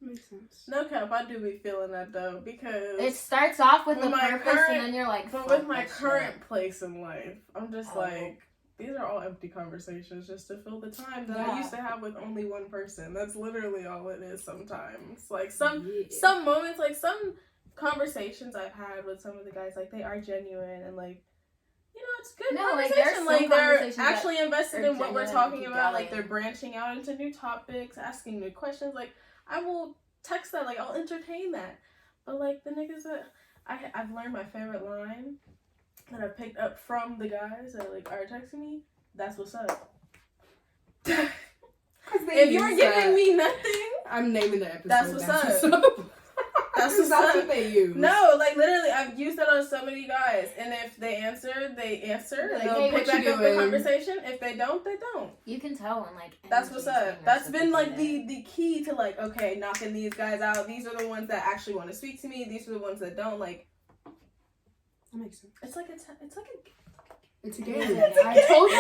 [SPEAKER 1] Makes sense.
[SPEAKER 2] No cap, I do be feeling that though, because
[SPEAKER 4] it starts off with a purpose,
[SPEAKER 2] current,
[SPEAKER 4] and then you're like,
[SPEAKER 2] but with my current place in life, I'm just like, these are all empty conversations just to fill the time that I used to have with only one person. That's literally all it is sometimes. Like some moments, like some conversations I've had with some of the guys, like they are genuine and like, you know, it's good conversation. Like they're actually invested in what we're talking about. Like they're branching out into new topics, asking new questions. Like I will text that, like I'll entertain that. But like the niggas that I've learned my favorite line that I picked up from the guys that like are texting me, that's what's up. If you're giving me nothing,
[SPEAKER 1] I'm naming the episode.
[SPEAKER 2] That's what's up. That's
[SPEAKER 1] what they use.
[SPEAKER 2] No, like literally, I've used that on so many guys, and if they answer, they answer.
[SPEAKER 1] Like,
[SPEAKER 2] they'll pick back up the conversation. If they don't, they don't.
[SPEAKER 4] You can tell when like
[SPEAKER 2] that's what's up. That's been like the key to like, okay, knocking these guys out. These are the ones that actually want to speak to me. These are the ones that don't. Like,
[SPEAKER 1] that makes sense.
[SPEAKER 2] It's a game.
[SPEAKER 1] I told you.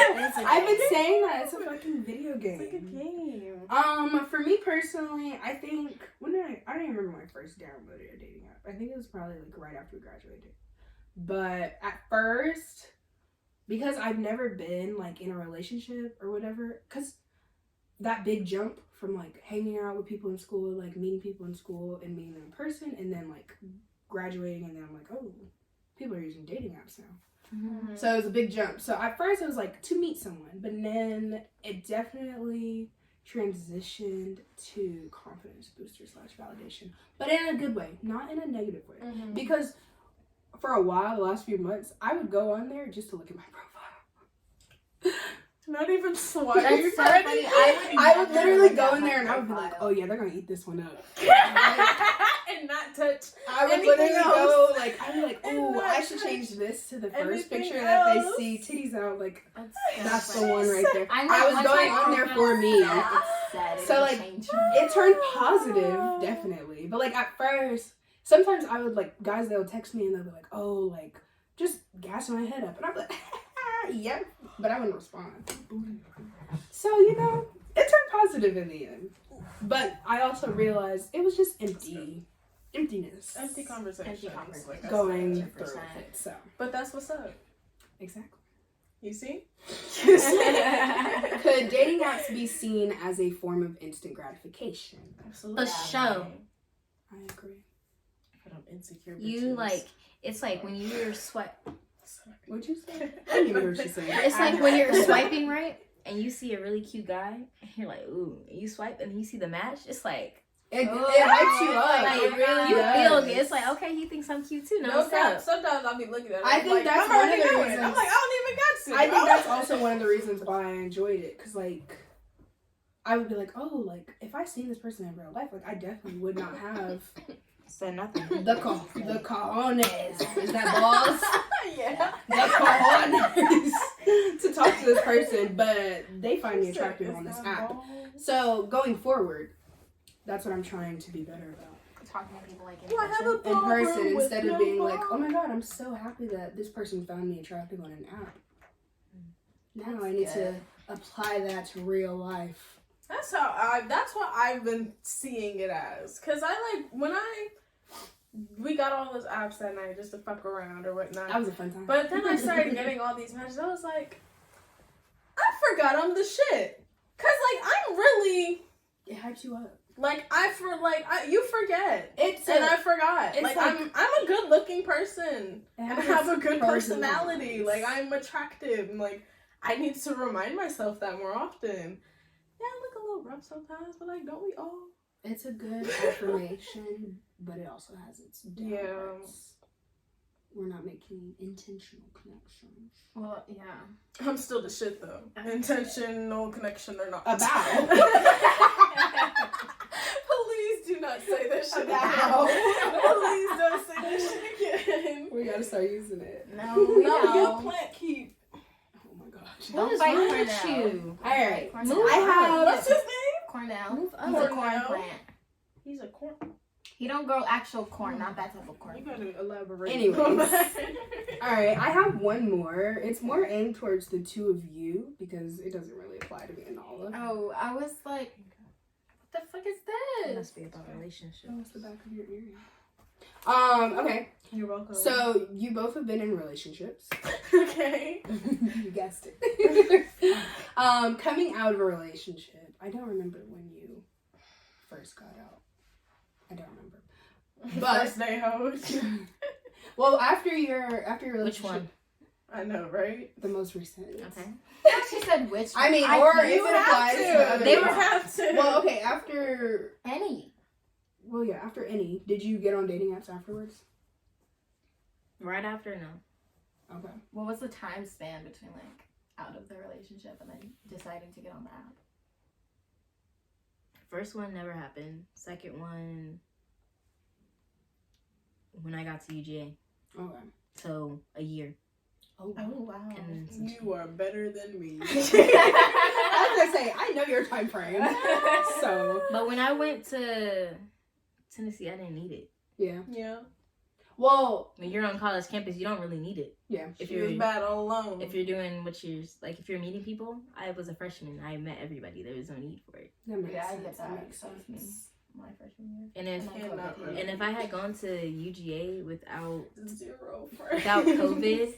[SPEAKER 1] I've been saying that it's a fucking video game.
[SPEAKER 2] It's like a game.
[SPEAKER 1] For me personally, I think I don't even remember when I first downloaded a dating app. I think it was probably like right after we graduated. But at first, because I've never been like in a relationship or whatever, because that big jump from like hanging out with people in school, like meeting people in school and meeting them in person, and then like graduating, and then I'm like, oh, people are using dating apps now. Mm-hmm. So it was a big jump. So at first it was like to meet someone, but then it definitely transitioned to confidence booster / validation, but in a good way, not in a negative way. Mm-hmm. Because for a while, the last few months, I would go on there just to look at my profile. Not even swipe. That's so funny. I would literally go in there and I would be like, oh yeah, they're gonna eat this one up.
[SPEAKER 2] And not touch.
[SPEAKER 1] I would literally go like, I'd be like, oh, I should change this to the first picture that they see titties out. Like, that's the one right there. I was going on there for me. So like, it turned positive, definitely. But like at first, sometimes I would like, guys, they'll text me and they'll be like, oh, like, just gassing my head up. And I'd be like, yep. But I wouldn't respond. So, you know, it turned positive in the end. But I also realized it was just emptiness.
[SPEAKER 2] Empty conversations.
[SPEAKER 1] Like going through it. So.
[SPEAKER 2] But that's what's up.
[SPEAKER 1] Exactly.
[SPEAKER 2] You see?
[SPEAKER 1] Could dating apps be seen as a form of instant gratification?
[SPEAKER 2] Absolutely.
[SPEAKER 3] For sure.
[SPEAKER 1] I agree.
[SPEAKER 2] But I'm insecure.
[SPEAKER 3] You like, it's like when you're
[SPEAKER 1] What'd you say? I didn't even hear what you said.
[SPEAKER 3] It's like when you're swiping right and you see a really cute guy and you're like, ooh, and you swipe and you see the match. It's like
[SPEAKER 1] it hypes you up.
[SPEAKER 3] Like,
[SPEAKER 1] it really
[SPEAKER 3] you
[SPEAKER 1] does.
[SPEAKER 3] feel good. It's like, okay, he thinks I'm cute too. No,
[SPEAKER 2] sometimes I'll be looking at it.
[SPEAKER 1] I think like, that's one of the reasons.
[SPEAKER 2] I'm like, I don't even got to.
[SPEAKER 1] I think that's also one of the reasons why I enjoyed it. Because like, I would be like, oh, like if I seen this person in real life, like I definitely would not have
[SPEAKER 3] said nothing.
[SPEAKER 1] The cojones. Is that balls?
[SPEAKER 2] Yeah.
[SPEAKER 1] The cojones to talk to this person, but they find me attractive on this app. So going forward, that's what I'm trying to be better about.
[SPEAKER 4] Talking to people like in
[SPEAKER 1] person instead of being like, oh my god, I'm so happy that this person found me attractive on an app. Now I need to apply that to real life.
[SPEAKER 2] That's what I've been seeing it as. Cause I like when we got all those apps that night just to fuck around or whatnot.
[SPEAKER 1] That was a fun time.
[SPEAKER 2] But then I started getting all these matches. I was like, I forgot I'm the shit. Cause like I'm really.
[SPEAKER 1] It hypes you up.
[SPEAKER 2] Like you forget. I forgot. Like I'm a good looking person and I have a good personality. Like I'm attractive and like I need to remind myself that more often. Yeah, I look a little rough sometimes, but like don't we all?
[SPEAKER 1] It's a good affirmation, but it also has its downsides. We're not making intentional connections.
[SPEAKER 4] Well, yeah.
[SPEAKER 2] I'm still the shit though. Intentional connection or not.
[SPEAKER 1] About.
[SPEAKER 2] Please do not say that shit again. Please don't say that shit again.
[SPEAKER 1] We gotta start using it.
[SPEAKER 2] No, your plant keep.
[SPEAKER 1] Oh my gosh.
[SPEAKER 3] What is wrong with you?
[SPEAKER 1] Alright.
[SPEAKER 3] I have.
[SPEAKER 2] What's his name?
[SPEAKER 4] Cornell.
[SPEAKER 3] Move up.
[SPEAKER 4] He's a corn plant.
[SPEAKER 2] He's a corn.
[SPEAKER 4] He don't grow actual corn, not that type of corn.
[SPEAKER 2] You gotta elaborate.
[SPEAKER 1] Anyways. Alright, I have one more. It's more aimed towards the two of you because it doesn't really apply to me and Nalah.
[SPEAKER 4] Oh, I was like, The fuck is
[SPEAKER 3] It
[SPEAKER 4] this?
[SPEAKER 3] must be about relationships.
[SPEAKER 1] Oh, it's the back of your ear. Okay.
[SPEAKER 2] You're welcome.
[SPEAKER 1] So you both have been in relationships.
[SPEAKER 2] Okay.
[SPEAKER 1] You guessed it. Coming out of a relationship. I don't remember when you first got out. I don't remember. But
[SPEAKER 2] First day out.
[SPEAKER 1] well, after your relationship.
[SPEAKER 3] Which one?
[SPEAKER 2] I know, right?
[SPEAKER 1] The most recent.
[SPEAKER 3] Okay.
[SPEAKER 4] She said which.
[SPEAKER 1] I mean, or if
[SPEAKER 2] You
[SPEAKER 1] it
[SPEAKER 2] have
[SPEAKER 1] applies
[SPEAKER 2] to.
[SPEAKER 1] to other
[SPEAKER 2] They
[SPEAKER 1] people.
[SPEAKER 2] would have to.
[SPEAKER 1] Well, okay, after
[SPEAKER 4] any.
[SPEAKER 1] well, yeah, after any, did you get on dating apps afterwards?
[SPEAKER 3] Right after, no.
[SPEAKER 1] Okay.
[SPEAKER 4] What was the time span between like out of the relationship and then deciding to get on the app?
[SPEAKER 3] First one never happened. Second one, when I got to UGA.
[SPEAKER 1] Okay.
[SPEAKER 3] So, a year.
[SPEAKER 1] Oh,
[SPEAKER 4] wow.
[SPEAKER 3] And
[SPEAKER 2] You are better than me.
[SPEAKER 1] I was gonna say, I know your time frame. So
[SPEAKER 3] But when I went to Tennessee, I didn't need it.
[SPEAKER 1] yeah.
[SPEAKER 2] Yeah.
[SPEAKER 1] Well,
[SPEAKER 3] When you're on college campus, you don't really need it.
[SPEAKER 1] yeah.
[SPEAKER 3] If
[SPEAKER 2] She was
[SPEAKER 3] you're
[SPEAKER 2] bad all alone.
[SPEAKER 3] if you're doing what you're like, if you're meeting people, I was a freshman. I met everybody. There was no need for it.
[SPEAKER 1] That makes
[SPEAKER 4] Yeah, I
[SPEAKER 1] sense.
[SPEAKER 4] get
[SPEAKER 1] That
[SPEAKER 4] that.
[SPEAKER 1] makes
[SPEAKER 4] That was me.
[SPEAKER 1] sense.
[SPEAKER 4] My freshman year.
[SPEAKER 3] And if
[SPEAKER 4] And then
[SPEAKER 2] Cannot
[SPEAKER 4] COVID hit.
[SPEAKER 2] relate.
[SPEAKER 3] and if I had gone to UGA without
[SPEAKER 2] Zero
[SPEAKER 3] without COVID,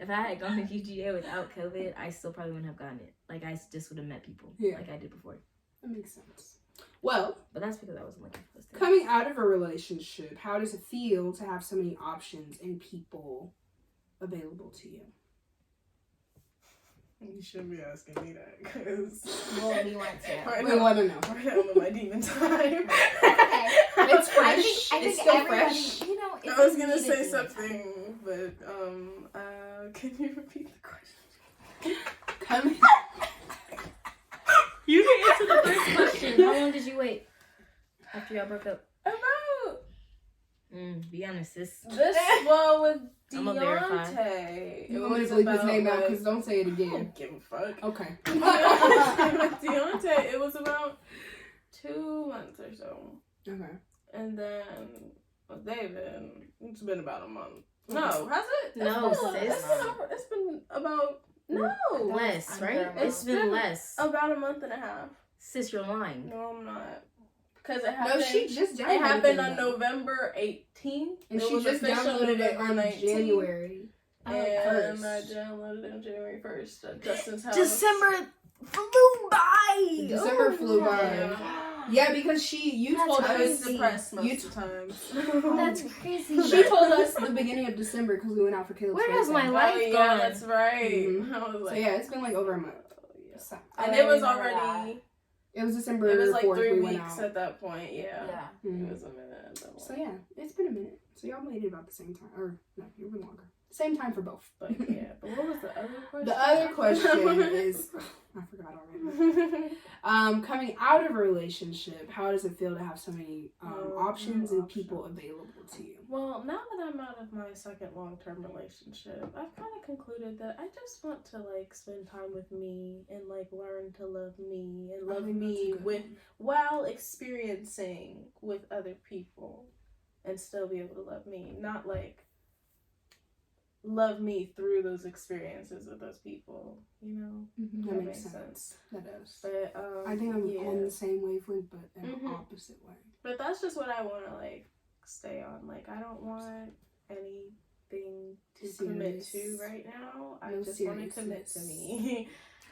[SPEAKER 3] if I had gone to UGA without COVID, I still probably wouldn't have gotten it. Like I just would have met people like I did before.
[SPEAKER 1] That makes sense. Well,
[SPEAKER 3] But that's because I wasn't looking for this thing.
[SPEAKER 1] coming out of a relationship, how does it feel to have so many options and people available to you?
[SPEAKER 2] You shouldn't be asking me that, because
[SPEAKER 4] Well, we went to.
[SPEAKER 1] We want to know.
[SPEAKER 2] Right now I'm in my demon time.
[SPEAKER 1] It's fresh.
[SPEAKER 4] I think
[SPEAKER 1] It's still
[SPEAKER 4] everybody,
[SPEAKER 1] fresh.
[SPEAKER 4] you know,
[SPEAKER 2] I was gonna
[SPEAKER 4] needed
[SPEAKER 2] say
[SPEAKER 4] demon time.
[SPEAKER 2] something, but can you repeat the question?
[SPEAKER 1] Coming.
[SPEAKER 3] You can answer the first question. How long did you wait after y'all broke up?
[SPEAKER 2] About
[SPEAKER 3] Be honest, sis.
[SPEAKER 2] this one with
[SPEAKER 3] I'm gonna verify.
[SPEAKER 2] Deontay.
[SPEAKER 1] You want me to bleep his name out? Because don't say it
[SPEAKER 2] I
[SPEAKER 1] again.
[SPEAKER 2] don't give a fuck.
[SPEAKER 1] Okay.
[SPEAKER 2] With Deontay, it was about 2 months or so.
[SPEAKER 1] Okay.
[SPEAKER 2] And then with David, it's been about a month. No, has it?
[SPEAKER 3] No, sis.
[SPEAKER 2] It's been about
[SPEAKER 3] Less,
[SPEAKER 4] under
[SPEAKER 3] right?
[SPEAKER 4] a month.
[SPEAKER 3] It's been less.
[SPEAKER 2] about a month and a half.
[SPEAKER 3] Sis, you're lying.
[SPEAKER 2] No, I'm not. Because it
[SPEAKER 1] No,
[SPEAKER 2] happened.
[SPEAKER 1] she just downloaded
[SPEAKER 2] It happened
[SPEAKER 1] it,
[SPEAKER 2] on
[SPEAKER 1] though.
[SPEAKER 2] November 18th.
[SPEAKER 1] And
[SPEAKER 2] It
[SPEAKER 1] she
[SPEAKER 2] was
[SPEAKER 1] just
[SPEAKER 2] official
[SPEAKER 1] downloaded it
[SPEAKER 2] November
[SPEAKER 1] on
[SPEAKER 2] 19th.
[SPEAKER 1] January.
[SPEAKER 2] And I
[SPEAKER 1] 1st.
[SPEAKER 2] downloaded it on January 1st at Justin's house.
[SPEAKER 3] December flew by.
[SPEAKER 1] December flew by.
[SPEAKER 2] Yeah.
[SPEAKER 1] Yeah, because you told
[SPEAKER 2] I was
[SPEAKER 1] us.
[SPEAKER 2] depressed
[SPEAKER 1] You
[SPEAKER 2] most of the time.
[SPEAKER 3] That's crazy.
[SPEAKER 1] She told us the beginning of December because we went out for Caleb's
[SPEAKER 3] Where has
[SPEAKER 1] birthday.
[SPEAKER 3] my life
[SPEAKER 2] Oh, yeah,
[SPEAKER 3] gone?
[SPEAKER 2] that's right.
[SPEAKER 1] Mhm.
[SPEAKER 2] I was
[SPEAKER 1] So
[SPEAKER 2] like,
[SPEAKER 1] yeah, it's been like over a month.
[SPEAKER 2] oh, yeah.
[SPEAKER 1] So,
[SPEAKER 2] And
[SPEAKER 4] I
[SPEAKER 2] it was
[SPEAKER 4] remember
[SPEAKER 2] already,
[SPEAKER 1] it was December
[SPEAKER 2] it was like
[SPEAKER 1] 4th
[SPEAKER 2] 3
[SPEAKER 1] we went
[SPEAKER 2] weeks
[SPEAKER 1] out.
[SPEAKER 2] at that point, yeah.
[SPEAKER 4] Yeah.
[SPEAKER 1] Mhm.
[SPEAKER 2] It was a minute at that
[SPEAKER 1] So
[SPEAKER 2] point.
[SPEAKER 1] yeah, it's been a minute. So y'all made it about the same time, or no, you were longer. Same time for both.
[SPEAKER 2] But yeah, but what was the other question?
[SPEAKER 1] The other question is, I forgot already. Coming out of a relationship, how does it feel to have so many options and people available to you?
[SPEAKER 2] Well, now that I'm out of my second long-term relationship, I've kind of concluded that I just want to like spend time with me and like learn to love me and love me with while experiencing with other people and still be able to love me, not like love me through those experiences with those people, you know?
[SPEAKER 1] That makes sense. That does.
[SPEAKER 2] But
[SPEAKER 1] I think I'm
[SPEAKER 2] yeah.
[SPEAKER 1] on the same wavelength, but in
[SPEAKER 2] Mhm.
[SPEAKER 1] the opposite way.
[SPEAKER 2] But that's just what I want to like stay on. Like I don't want anything to commit to right now. I
[SPEAKER 1] No
[SPEAKER 2] just want to commit to
[SPEAKER 1] seriousness.
[SPEAKER 2] me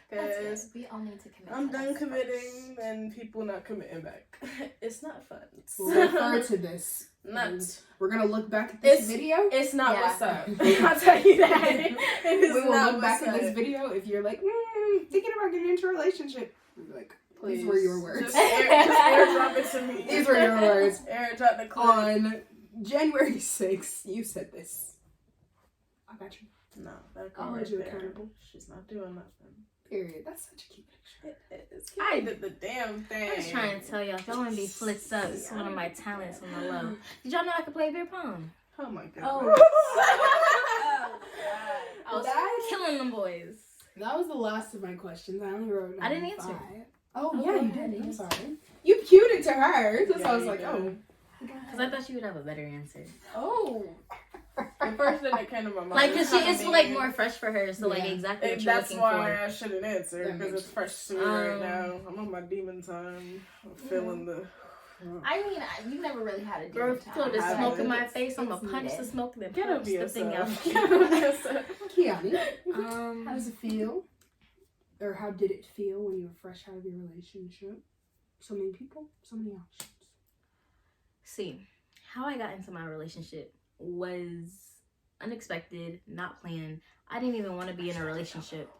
[SPEAKER 4] That's
[SPEAKER 2] because
[SPEAKER 4] good. We all need to commit.
[SPEAKER 2] I'm
[SPEAKER 4] to
[SPEAKER 2] done
[SPEAKER 4] us
[SPEAKER 2] committing and people not committing back. It's not fun.
[SPEAKER 1] We'll refer to this.
[SPEAKER 2] Not.
[SPEAKER 1] We're gonna look back at this
[SPEAKER 2] It's-
[SPEAKER 1] video.
[SPEAKER 2] It's not
[SPEAKER 4] Yeah.
[SPEAKER 2] what's up. I'll tell you that. It is
[SPEAKER 1] We will
[SPEAKER 2] not
[SPEAKER 1] look back
[SPEAKER 2] what's
[SPEAKER 1] at this
[SPEAKER 2] up.
[SPEAKER 1] video if you're like, thinking about getting into a relationship. We'll be like,
[SPEAKER 2] Please.
[SPEAKER 1] these were your words.
[SPEAKER 2] Just airdrop it to me.
[SPEAKER 1] These were your words.
[SPEAKER 2] Airdrop the clip.
[SPEAKER 1] On January 6th, you said this. I got you.
[SPEAKER 2] No, that
[SPEAKER 1] I'll
[SPEAKER 2] girl
[SPEAKER 1] hold
[SPEAKER 2] right
[SPEAKER 1] you
[SPEAKER 2] there,
[SPEAKER 1] accountable.
[SPEAKER 2] She's not doing nothing.
[SPEAKER 1] Period. That's such a cute picture.
[SPEAKER 2] It's
[SPEAKER 3] I
[SPEAKER 2] did the damn thing.
[SPEAKER 3] I'm just trying to tell y'all, if y'all want to be flits up, it's one of my talents on the low. Did y'all know I could play beer pong?
[SPEAKER 2] Oh my god.
[SPEAKER 3] I was killing them boys.
[SPEAKER 1] That was the last of my questions. I only wrote
[SPEAKER 3] I didn't
[SPEAKER 1] 5.
[SPEAKER 3] answer.
[SPEAKER 1] Oh,
[SPEAKER 3] Oh,
[SPEAKER 1] yeah,
[SPEAKER 3] go
[SPEAKER 1] you
[SPEAKER 3] ahead,
[SPEAKER 1] did. I'm
[SPEAKER 3] answer.
[SPEAKER 1] sorry. You cued it to her. That's why I was
[SPEAKER 2] Yeah,
[SPEAKER 1] like,
[SPEAKER 2] you
[SPEAKER 1] oh.
[SPEAKER 2] did.
[SPEAKER 3] Because I thought you would have a better answer.
[SPEAKER 1] Oh.
[SPEAKER 2] The first thing that came to my mind.
[SPEAKER 3] Like, cause it's like more fresh for her, so like exactly what you're looking for.
[SPEAKER 2] That's why I shouldn't answer, because it's fresh to me right now. I'm on my demon time. I'm feeling the...
[SPEAKER 4] I mean, you never really had a demon time.
[SPEAKER 3] Feel the smoke in my face. I'm gonna punch the smoke and then punch the thing out.
[SPEAKER 1] Kiyanie, how does it feel? Or how did it feel when you were fresh out of your relationship? So many people, so many options.
[SPEAKER 3] See, how I got into my relationship was unexpected, not planned. I didn't even want to be in a relationship.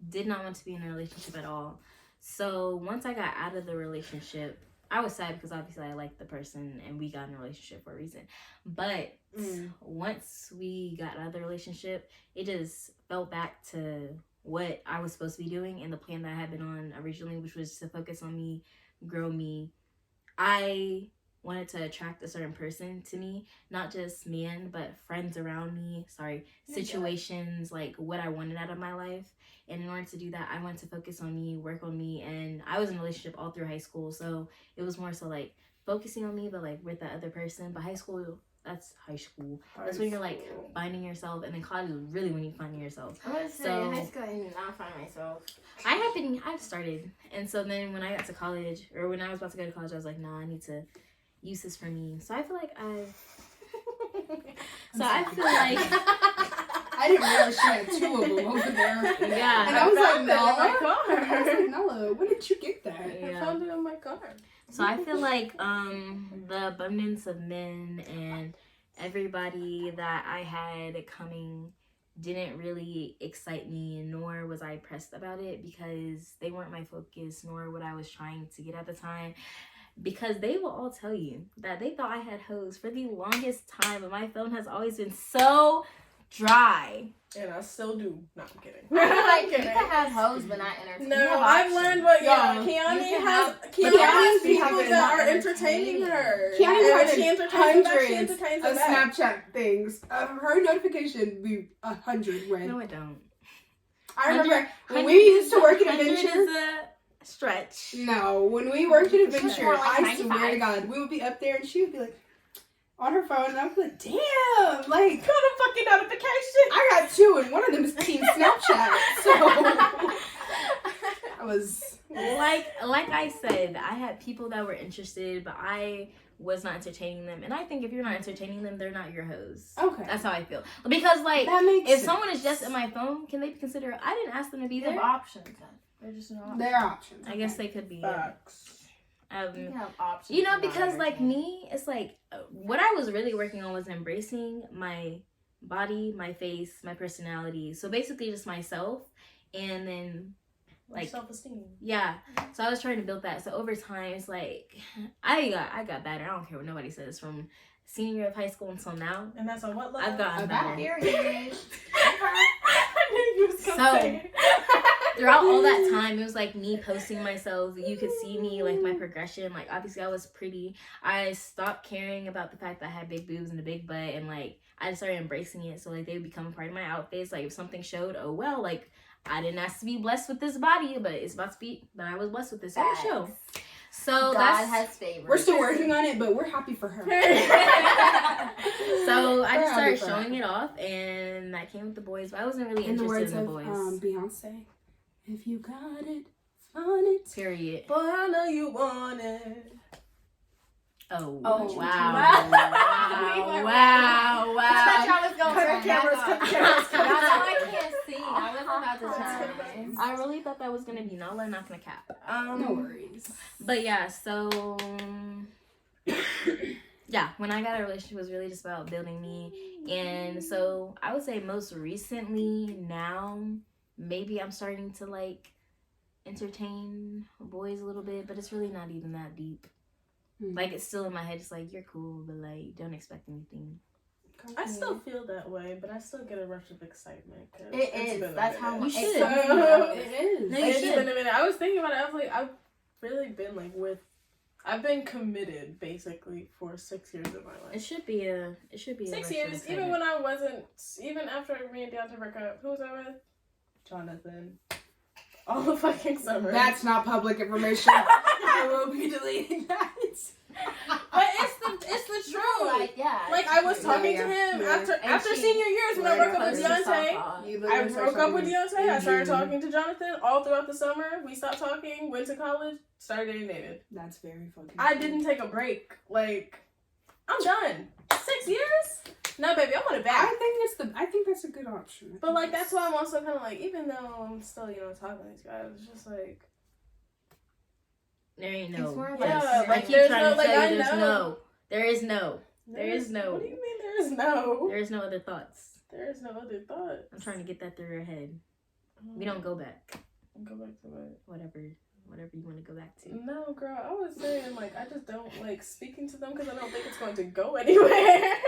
[SPEAKER 3] Did not want to be in a relationship at all. So once I got out of the relationship, I was sad because obviously I liked the person and we got in a relationship for a reason. But once we got out of the relationship, it just fell back to what I was supposed to be doing and the plan that I had been on originally, which was to focus on me, grow me. I wanted to attract a certain person to me, not just men, but friends around me, situations, like what I wanted out of my life. And in order to do that, I wanted to focus on me, work on me, and I was in a relationship all through high school, so it was more so like focusing on me, but like with the other person. But high school, that's high school. That's when you're like finding yourself, and then college is really when you're finding yourself.
[SPEAKER 4] I was saying high school, I did not find myself.
[SPEAKER 3] I've started, and so then when I got to college, or when I was about to go to college, I was like, nah, I need to use this for me. So I feel like
[SPEAKER 1] I didn't realize she had two of them over there.
[SPEAKER 3] Yeah.
[SPEAKER 1] And I was like,
[SPEAKER 2] Nalah.
[SPEAKER 1] Nalah, when did you get that?
[SPEAKER 2] I found it in my car.
[SPEAKER 3] So I feel like the abundance of men and everybody that I had coming didn't really excite me, nor was I pressed about it because they weren't my focus, nor what I was trying to get at the time. Because they will all tell you that they thought I had hoes for the longest time, but my phone has always been so dry.
[SPEAKER 2] And I still do. No, I'm kidding.
[SPEAKER 4] Like, you can have hoes, but not entertain.
[SPEAKER 2] No, I've learned what, Kiyanie has people that are entertaining her.
[SPEAKER 1] Kiyanie has
[SPEAKER 2] she entertains them, she
[SPEAKER 1] hundreds
[SPEAKER 2] entertains
[SPEAKER 1] of
[SPEAKER 2] them back.
[SPEAKER 1] Snapchat things. Her notification be 100 red.
[SPEAKER 3] No, I don't.
[SPEAKER 1] I remember when we used to work at Adventure.
[SPEAKER 3] Stretch.
[SPEAKER 1] No, when we worked at Adventure,
[SPEAKER 4] More like
[SPEAKER 1] I swear to God, we would be up there and she would be like on her phone, and I would be like, damn, like,
[SPEAKER 2] Got a fucking notification.
[SPEAKER 1] I got two, and one of them is Team Snapchat. So I was
[SPEAKER 3] like I said, I had people that were interested, but I was not entertaining them. And I think if you're not entertaining them, they're not your hoes.
[SPEAKER 1] okay.
[SPEAKER 3] That's how I feel. Because like,
[SPEAKER 1] That makes
[SPEAKER 3] if
[SPEAKER 1] sense.
[SPEAKER 3] someone is just in my phone, can they be considered? I didn't ask them to be
[SPEAKER 4] They have
[SPEAKER 3] there.
[SPEAKER 4] options then. They're just no options.
[SPEAKER 1] There are options.
[SPEAKER 3] I guess they could be.
[SPEAKER 2] Facts.
[SPEAKER 4] You have options.
[SPEAKER 3] You know, because like me, it's like what I was really working on was embracing my body, my face, my personality. So basically just myself, and then like
[SPEAKER 2] self-esteem.
[SPEAKER 3] Yeah. So I was trying to build that. So over time, it's like I got better. I don't care what nobody says. From senior year of high school until now,
[SPEAKER 2] And that's on what level?
[SPEAKER 3] I've gotten better.
[SPEAKER 4] Period.
[SPEAKER 2] I knew you was gonna
[SPEAKER 3] So-
[SPEAKER 2] say it.
[SPEAKER 3] Throughout all that time, it was like me posting myself. You could see me, like my progression. Like obviously I was pretty. I stopped caring about the fact that I had big boobs and a big butt, and like I just started embracing it. So like they would become a part of my outfits. Like if something showed, oh well, like I didn't ask to be blessed with this body, but it's about to be. But I was blessed with this on the show. So
[SPEAKER 4] God
[SPEAKER 3] that's
[SPEAKER 4] has favors.
[SPEAKER 1] We're still working on it, but we're happy for her.
[SPEAKER 3] So I just
[SPEAKER 1] We're happy
[SPEAKER 3] started
[SPEAKER 1] for
[SPEAKER 3] showing it off, and that came with the boys. But I wasn't really
[SPEAKER 1] In the
[SPEAKER 3] interested
[SPEAKER 1] words
[SPEAKER 3] in the
[SPEAKER 1] of
[SPEAKER 3] boys.
[SPEAKER 1] Beyonce, if you got it, flaunt it.
[SPEAKER 3] Period.
[SPEAKER 2] Boy, I know you want it.
[SPEAKER 3] Oh,
[SPEAKER 4] Oh,
[SPEAKER 3] wow.
[SPEAKER 4] wow.
[SPEAKER 3] Wow.
[SPEAKER 4] I thought y'all was going
[SPEAKER 2] Cut the cameras, cut the cameras, cut the
[SPEAKER 4] Y'all know I
[SPEAKER 2] cameras.
[SPEAKER 4] can't see. I wasn't about to try.
[SPEAKER 3] I really thought that was gonna be Nalah, not gonna cap.
[SPEAKER 1] No worries.
[SPEAKER 3] But yeah, so yeah, when I got a relationship, it was really just about building me. And so I would say most recently now, maybe I'm starting to like entertain boys a little bit, but it's really not even that deep. Like it's still in my head, it's like you're cool, but like don't expect anything.
[SPEAKER 2] I still feel that way, but I still get a rush of excitement.
[SPEAKER 4] It is. That's how
[SPEAKER 3] You
[SPEAKER 4] much.
[SPEAKER 3] should.
[SPEAKER 1] It is.
[SPEAKER 3] No, you
[SPEAKER 2] It's
[SPEAKER 3] should.
[SPEAKER 2] been a minute. I was thinking about it. I was like, I've really been like I've been committed basically for 6 years of my life.
[SPEAKER 3] It should be a
[SPEAKER 2] 6
[SPEAKER 3] rush of
[SPEAKER 2] years, even
[SPEAKER 3] excitement.
[SPEAKER 2] when I wasn't, even after me and Deontay broke up, who was I with? Jonathan. All the fucking summer.
[SPEAKER 1] That's not public information. I will be deleting that.
[SPEAKER 2] But it's the truth.
[SPEAKER 4] Like, yeah.
[SPEAKER 2] Like, I was talking to him after senior years when I broke up with Deontay. I broke up with Deontay. I started talking to Jonathan all throughout the summer. We stopped talking, went to college, started dating David.
[SPEAKER 1] That's very fucking
[SPEAKER 2] I didn't take a break. Like, I'm done. 6 years? No, baby, I want it back.
[SPEAKER 1] I think that's a good option.
[SPEAKER 2] But, like, that's why I'm also kind of like, even though I'm still, talking to these guys, it's just like...
[SPEAKER 3] There ain't no.
[SPEAKER 2] Yeah,
[SPEAKER 3] I keep trying to tell you there's no. There is no. There is no.
[SPEAKER 2] What do you mean there is no?
[SPEAKER 3] There is no other thoughts.
[SPEAKER 2] There is no other thoughts.
[SPEAKER 3] I'm trying to get that through your head. We don't go back.
[SPEAKER 2] Go back to what?
[SPEAKER 3] Whatever you want to go back to.
[SPEAKER 2] No, girl, I was saying, like, I just don't like speaking to them because I don't think it's going to go anywhere.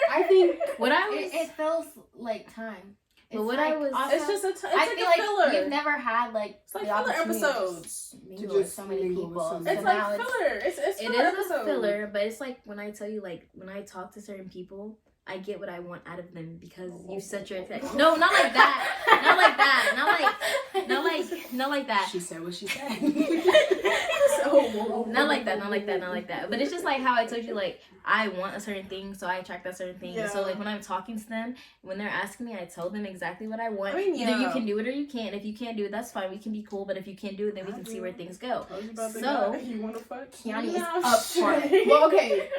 [SPEAKER 1] I think
[SPEAKER 4] it feels like time.
[SPEAKER 3] But what I was,
[SPEAKER 2] it's just
[SPEAKER 4] I feel like
[SPEAKER 2] filler.
[SPEAKER 4] you've never had like
[SPEAKER 2] It's like
[SPEAKER 4] the
[SPEAKER 2] filler
[SPEAKER 4] opportunity
[SPEAKER 2] episodes
[SPEAKER 4] to mingle with so many people.
[SPEAKER 2] It's
[SPEAKER 4] So
[SPEAKER 2] like
[SPEAKER 4] now
[SPEAKER 2] filler. It's
[SPEAKER 3] it
[SPEAKER 2] filler
[SPEAKER 3] is
[SPEAKER 2] episodes.
[SPEAKER 3] a filler, but it's like when I tell you, like when I talk to certain people, I get what I want out of them because you set your expectations. No, not like that. Not like that. Not like that.
[SPEAKER 1] She said what she said.
[SPEAKER 3] Not like that. But it's just like how I told you, like, I want a certain thing, so I attract that certain thing. Yeah. So, like, when I'm talking to them, when they're asking me, I tell them exactly what I want. Either you can do it or you can't. If you can't do it, that's fine. We can be cool. But if you can't do it, then we can see where things go. So,
[SPEAKER 2] you want to fuck?
[SPEAKER 4] Kiyanie is up for it.
[SPEAKER 1] Well, okay.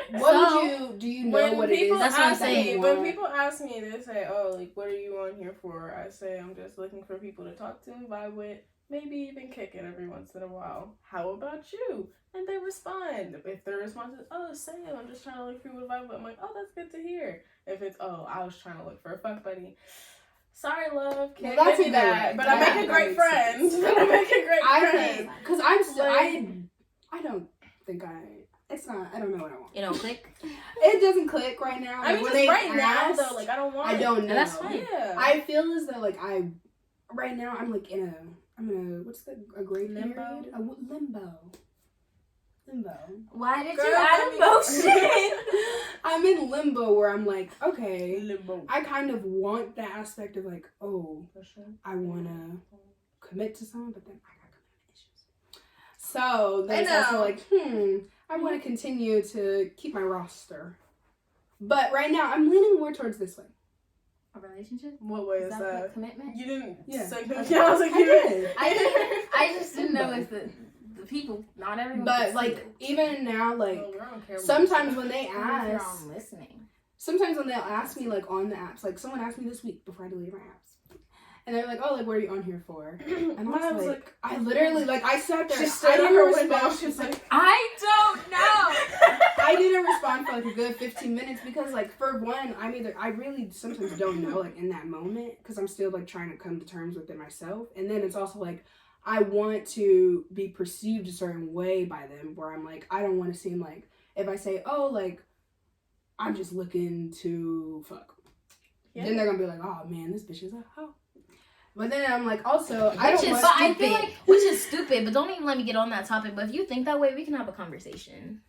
[SPEAKER 1] Do you know what it is?
[SPEAKER 3] That's what I'm saying.
[SPEAKER 2] When people ask me, they say, oh, like, what are you on here for? I say, I'm just looking for people to talk to and vibe with. Maybe even kick it every once in a while. How about you? And they respond. If their response is, oh, Sam, I'm just trying to look for people to vibe with, I'm like, oh, that's good to hear. If it's, oh, I was trying to look for a fuck buddy. Sorry, love. Can't give you that. But I make a great friend.
[SPEAKER 1] Because I'm still, I don't think it's not, I don't know what I want.
[SPEAKER 3] You don't click?
[SPEAKER 1] It doesn't click right now.
[SPEAKER 2] I mean, just right now, though, like, I don't want it.
[SPEAKER 1] I don't know.
[SPEAKER 3] That's fine.
[SPEAKER 2] Yeah.
[SPEAKER 1] I feel as though, like, right now, I'm, like, what's a grade
[SPEAKER 2] limbo?
[SPEAKER 1] Period? Limbo.
[SPEAKER 4] Why did you add emotion?
[SPEAKER 1] I'm in limbo where I'm like, okay,
[SPEAKER 2] limbo.
[SPEAKER 1] I kind of want the aspect of like, oh, I want to commit to someone, but then I got commitment issues. So then it's also like, I want to continue to keep my roster. But right now, I'm leaning more towards this way.
[SPEAKER 4] A relationship?
[SPEAKER 2] What way is that?
[SPEAKER 4] Commitment?
[SPEAKER 2] You didn't say
[SPEAKER 1] commitment.
[SPEAKER 2] I was like, you did.
[SPEAKER 4] I just didn't know if the people, not everyone.
[SPEAKER 1] But like even now, like sometimes when they ask, sometimes when they'll ask me like on the apps, like someone asked me this week before I deleted my apps, and they're like, "Oh, like what are you on here for?" And I was like, I literally like I sat there. I didn't respond. She's like,
[SPEAKER 4] I don't know.
[SPEAKER 1] I didn't respond for like a good 15 minutes because like for one, I really sometimes don't know like in that moment because I'm still like trying to come to terms with it myself, and then it's also like. I want to be perceived a certain way by them where I'm like, I don't want to seem like, if I say, oh, like, I'm just looking to fuck. Yeah. Then they're going to be like, oh, man, this bitch is a hoe. But then I'm like, also,
[SPEAKER 3] which is stupid, but don't even let me get on that topic. But if you think that way, we can have a conversation.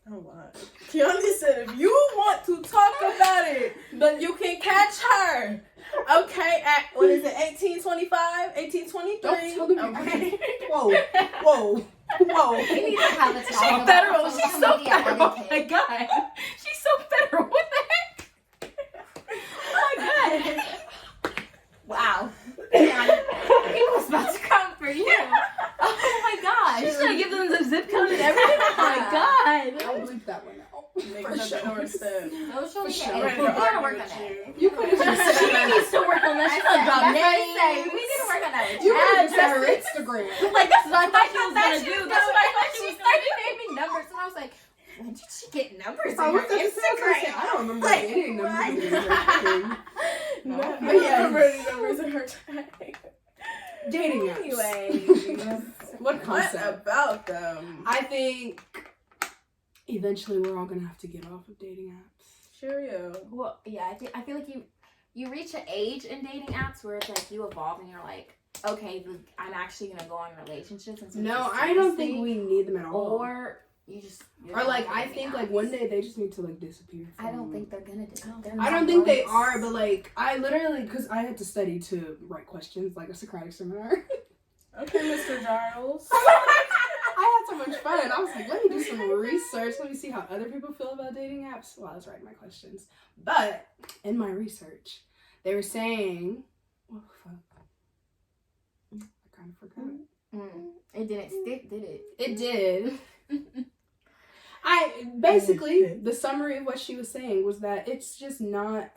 [SPEAKER 2] Oh, wow. Kiyanie said, if you want to talk about it, but you can catch her. Okay, at, what is it, 1825, 1823?
[SPEAKER 1] Don't tell them
[SPEAKER 2] okay.
[SPEAKER 1] Whoa.
[SPEAKER 4] We need to have a
[SPEAKER 3] She's federal. She's so federal. Oh my god. She's so federal. What the heck? Oh my god.
[SPEAKER 4] Wow. He was about to come for you. Oh my gosh.
[SPEAKER 3] She's gonna give them the zip code and everything. Oh my god.
[SPEAKER 1] I'll bleep that one out.
[SPEAKER 2] For sure.
[SPEAKER 4] For sure.
[SPEAKER 2] We
[SPEAKER 4] gotta work on that.
[SPEAKER 1] You could have just
[SPEAKER 3] She needs to work on that. She's gonna drop names.
[SPEAKER 4] We need to work on that.
[SPEAKER 1] You could have just had her Instagram.
[SPEAKER 3] Like that's what I thought she was gonna do. That's what I thought she was
[SPEAKER 4] started naming numbers, and I was like, when did she get numbers on her Instagram?
[SPEAKER 1] I don't remember any numbers in her
[SPEAKER 2] No, I remember any numbers in her tag.
[SPEAKER 1] Dating apps.
[SPEAKER 2] Anyway,
[SPEAKER 1] what concept?
[SPEAKER 2] What about them?
[SPEAKER 1] I think eventually we're all gonna have to get off of dating apps.
[SPEAKER 2] Cheerio.
[SPEAKER 4] Well, yeah, I feel like you reach an age in dating apps where it's like you evolve and you're like, okay, I'm actually gonna go on relationships. And
[SPEAKER 1] no, I don't think we need them at all.
[SPEAKER 4] Or you just
[SPEAKER 1] like I think like one day they just need to like disappear.
[SPEAKER 4] I don't think they're gonna do.
[SPEAKER 1] I don't think they are, but like I literally because I had to study to write questions like a Socratic seminar.
[SPEAKER 2] Okay, Mr. Giles.
[SPEAKER 1] I had so much fun. I was like, let me do some research. Let me see how other people feel about dating apps while I was writing my questions. But in my research, they were saying, oh, fuck. I kind of forgot.
[SPEAKER 4] It didn't stick, did it?
[SPEAKER 1] It did. The summary of what she was saying was that it's just not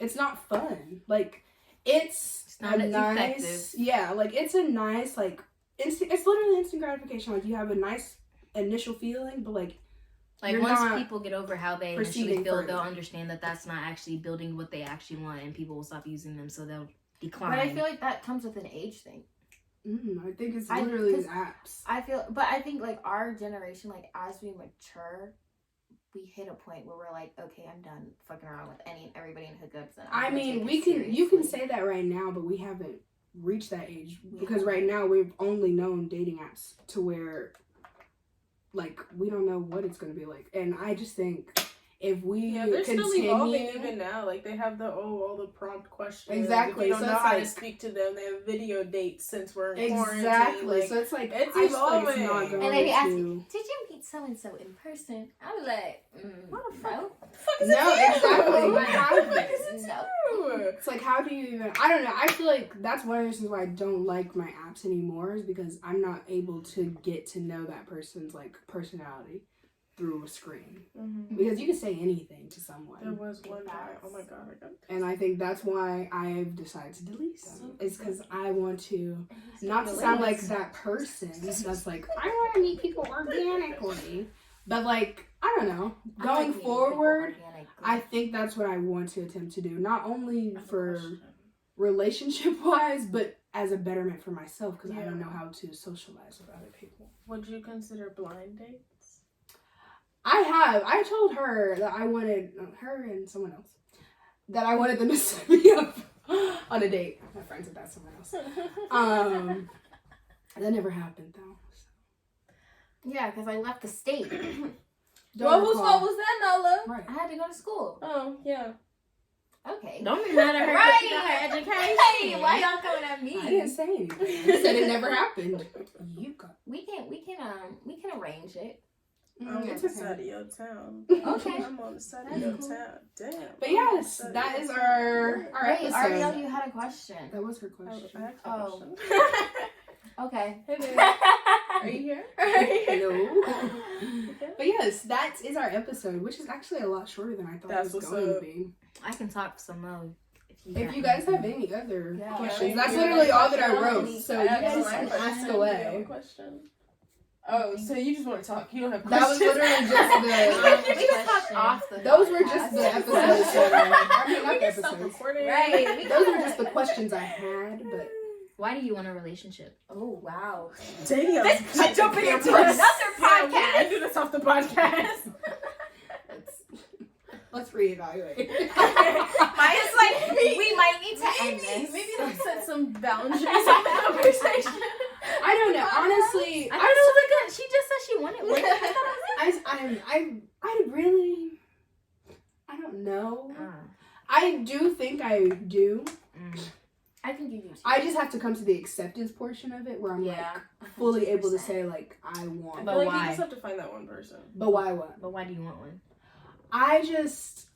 [SPEAKER 1] it's not fun. Like, it's
[SPEAKER 3] not as
[SPEAKER 1] nice,
[SPEAKER 3] effective.
[SPEAKER 1] Yeah, like, it's a nice, like, it's literally instant gratification. Like, you have a nice initial feeling, but, like
[SPEAKER 3] once people get over how they initially feel,
[SPEAKER 1] further.
[SPEAKER 3] they'll understand that that's not actually building what they actually want, and people will stop using them, so they'll decline.
[SPEAKER 4] But I feel like that comes with an age thing.
[SPEAKER 1] I think it's literally apps.
[SPEAKER 4] I think like our generation, like as we mature, we hit a point where we're like, okay, I'm done fucking around with everybody in hookups. And
[SPEAKER 1] you can say that right now, but we haven't reached that age because right now we've only known dating apps to where, like, we don't know what it's gonna be like, and I just think if we
[SPEAKER 2] they're still evolving even now. Like, they have all the prompt questions.
[SPEAKER 1] Exactly.
[SPEAKER 2] If you don't know how to speak to them, they have video dates since we're in quarantine.
[SPEAKER 1] Exactly.
[SPEAKER 2] Like,
[SPEAKER 1] So it's like,
[SPEAKER 2] it's
[SPEAKER 1] evolving.
[SPEAKER 2] evolving.
[SPEAKER 1] It's not going
[SPEAKER 4] and they ask
[SPEAKER 1] to...
[SPEAKER 4] you, did you meet so-and-so in person? I was like,
[SPEAKER 2] what the fuck?
[SPEAKER 4] no.
[SPEAKER 2] The fuck is
[SPEAKER 1] No,
[SPEAKER 2] it
[SPEAKER 1] exactly.
[SPEAKER 2] What the fuck
[SPEAKER 1] Is
[SPEAKER 2] is it
[SPEAKER 4] No.
[SPEAKER 1] It's like, how do you even... I don't know. I feel like that's one of the reasons why I don't like my apps anymore is because I'm not able to get to know that person's, like, personality through a screen. Because you can say anything to someone.
[SPEAKER 2] There was one guy. Oh my god.
[SPEAKER 1] And I think that's why I've decided to delete them. It's because I want to not to sound like that person that's like, I want to meet people organically. But, like, I don't know. Going forward, I think that's what I want to attempt to do. Not only for relationship-wise, but as a betterment for myself. Because I don't know how to socialize with other people.
[SPEAKER 2] Would you consider blind dates?
[SPEAKER 1] I told her that I wanted, her and someone else, that I wanted them to set me up on a date. My friend said that's someone else. That never happened though. So.
[SPEAKER 4] Yeah, because I left the state.
[SPEAKER 2] Well, whose fault was that, Nalah?
[SPEAKER 1] Right.
[SPEAKER 4] I had to go to school.
[SPEAKER 2] Oh, yeah.
[SPEAKER 4] Okay.
[SPEAKER 3] Don't be mad at her.
[SPEAKER 4] Right.
[SPEAKER 3] She got her education.
[SPEAKER 4] Hey, why y'all coming at me?
[SPEAKER 1] I didn't say anything. I said it never happened. You got.
[SPEAKER 4] We can arrange it.
[SPEAKER 2] I'm on
[SPEAKER 1] It's
[SPEAKER 2] the
[SPEAKER 1] okay.
[SPEAKER 2] side of your town.
[SPEAKER 4] Okay.
[SPEAKER 2] I'm on the side of your
[SPEAKER 4] cool.
[SPEAKER 2] town. Damn.
[SPEAKER 1] But yes, that is our
[SPEAKER 4] Wait,
[SPEAKER 1] episode.
[SPEAKER 4] Ariel, you had a question.
[SPEAKER 1] That was her question.
[SPEAKER 2] Oh.
[SPEAKER 4] Okay.
[SPEAKER 2] Hey, baby. Are you here?
[SPEAKER 1] No.
[SPEAKER 2] Okay.
[SPEAKER 1] But yes, that is our episode, which is actually a lot shorter than I thought it was going to be.
[SPEAKER 3] I can talk some more.
[SPEAKER 1] If you guys have any other questions,
[SPEAKER 2] Yeah,
[SPEAKER 1] that's
[SPEAKER 2] yeah,
[SPEAKER 1] literally all that I
[SPEAKER 2] question.
[SPEAKER 1] wrote. So you guys can ask away.
[SPEAKER 2] Question. Oh, so you just want to talk? You don't have
[SPEAKER 1] That was
[SPEAKER 2] questions?
[SPEAKER 1] literally just the.
[SPEAKER 4] We just talked off the
[SPEAKER 1] Those were
[SPEAKER 4] podcast.
[SPEAKER 1] just the episodes. I mean, not the
[SPEAKER 2] We can stop
[SPEAKER 1] episodes.
[SPEAKER 2] recording.
[SPEAKER 4] Right.
[SPEAKER 1] Those were just the questions I had, but.
[SPEAKER 3] Why do you want a relationship?
[SPEAKER 4] Oh, wow.
[SPEAKER 2] Damn.
[SPEAKER 4] Let's jump into another podcast.
[SPEAKER 2] Yeah, we do this off the podcast.
[SPEAKER 1] Let's reevaluate.
[SPEAKER 4] Maya's like, we might need to end this.
[SPEAKER 2] Maybe let's set some boundaries in the conversation.
[SPEAKER 1] I don't know. Honestly,
[SPEAKER 3] I don't know. She just said she wanted one.
[SPEAKER 1] I really, I don't know. I do think I do.
[SPEAKER 4] I think you do too.
[SPEAKER 1] I just have to come to the acceptance portion of it where I'm like fully able to say like I want.
[SPEAKER 2] But like, you just have to find that one person.
[SPEAKER 1] But why what?
[SPEAKER 3] But why do you want one?
[SPEAKER 1] I was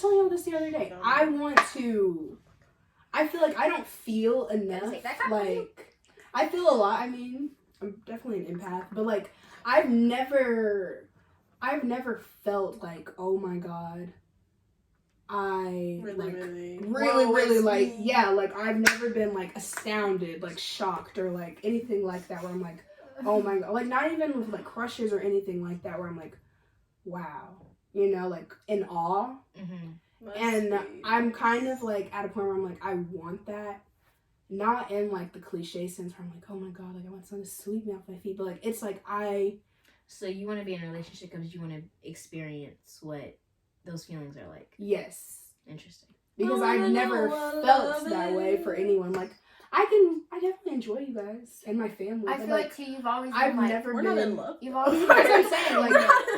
[SPEAKER 1] telling y'all this the other day. I feel like I don't feel enough. Like, I feel a lot. I mean, I'm definitely an empath, but like, I've never felt like, oh my god, I really like, yeah, like I've never been like astounded, like shocked or like anything like that where I'm like, oh my god, like not even with like crushes or anything like that where I'm like, wow, you know, like in awe. And I'm kind of like at a point where I'm like, I want that, not in like the cliche sense where I'm like, oh my god, like I want someone to sweep me off my feet, but like it's like
[SPEAKER 3] So you want to be in a relationship because you want to experience what those feelings are like.
[SPEAKER 1] Yes.
[SPEAKER 3] Interesting.
[SPEAKER 1] Because I've never felt that way for anyone. Like I definitely enjoy you guys and my family.
[SPEAKER 4] I feel like too, you've always been
[SPEAKER 1] I've
[SPEAKER 4] like,
[SPEAKER 1] never
[SPEAKER 2] we're
[SPEAKER 1] been
[SPEAKER 2] not in love.
[SPEAKER 4] You've always been
[SPEAKER 1] That's what I'm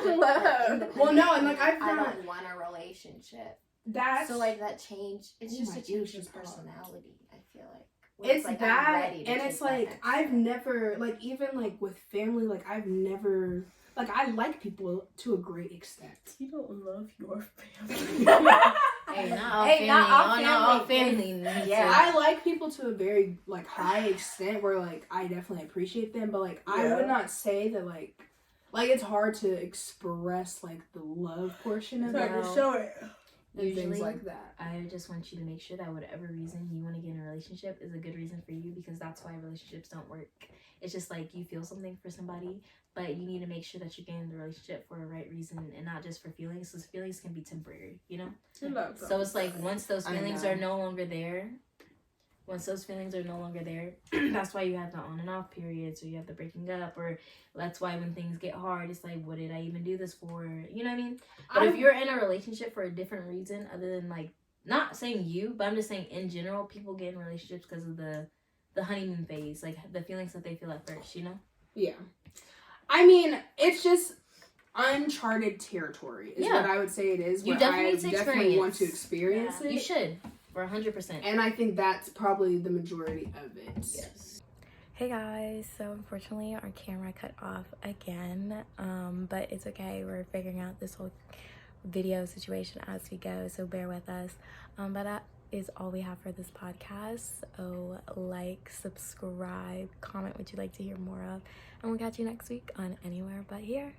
[SPEAKER 1] saying. Like well, no, and like
[SPEAKER 4] I don't want a relationship.
[SPEAKER 1] That's
[SPEAKER 4] So like that change, it's
[SPEAKER 1] Oh
[SPEAKER 4] just
[SPEAKER 1] my
[SPEAKER 4] a change in
[SPEAKER 1] gosh,
[SPEAKER 4] personality. I feel like.
[SPEAKER 1] It's like, that, and it's like I've never, like, even like with family, like I've never, like, I like people to a great extent.
[SPEAKER 2] You don't love your family.
[SPEAKER 3] Not all family.
[SPEAKER 1] Yeah, I like people to a very like high extent where like I definitely appreciate them, but like I would not say that like it's hard to express like the love portion of it.
[SPEAKER 2] Show it.
[SPEAKER 3] Usually,
[SPEAKER 1] things like that.
[SPEAKER 3] I just want you to make sure that whatever reason you want to get in a relationship is a good reason for you, because that's why relationships don't work. It's just like you feel something for somebody, but you need to make sure that you're getting the relationship for a right reason and not just for feelings, because feelings can be temporary, you know? So it's like once those feelings are no longer there, that's why you have the on and off periods, or you have the breaking up, or that's why when things get hard, it's like, what did I even do this for? You know what I mean? But if you're in a relationship for a different reason other than like, not saying you, but I'm just saying in general, people get in relationships because of the honeymoon phase, like the feelings that they feel at first, you know?
[SPEAKER 1] Yeah. I mean, it's just uncharted territory is what I would say it is.
[SPEAKER 3] You definitely
[SPEAKER 1] want to experience it.
[SPEAKER 3] You should. For 100%.
[SPEAKER 1] And I think that's probably the majority of it.
[SPEAKER 3] Yes.
[SPEAKER 4] Hey guys, so unfortunately our camera cut off again, but it's okay. We're figuring out this whole video situation as we go, so bear with us. But that is all we have for this podcast. So like, subscribe, comment what you'd like to hear more of, and we'll catch you next week on Anywhere But Here.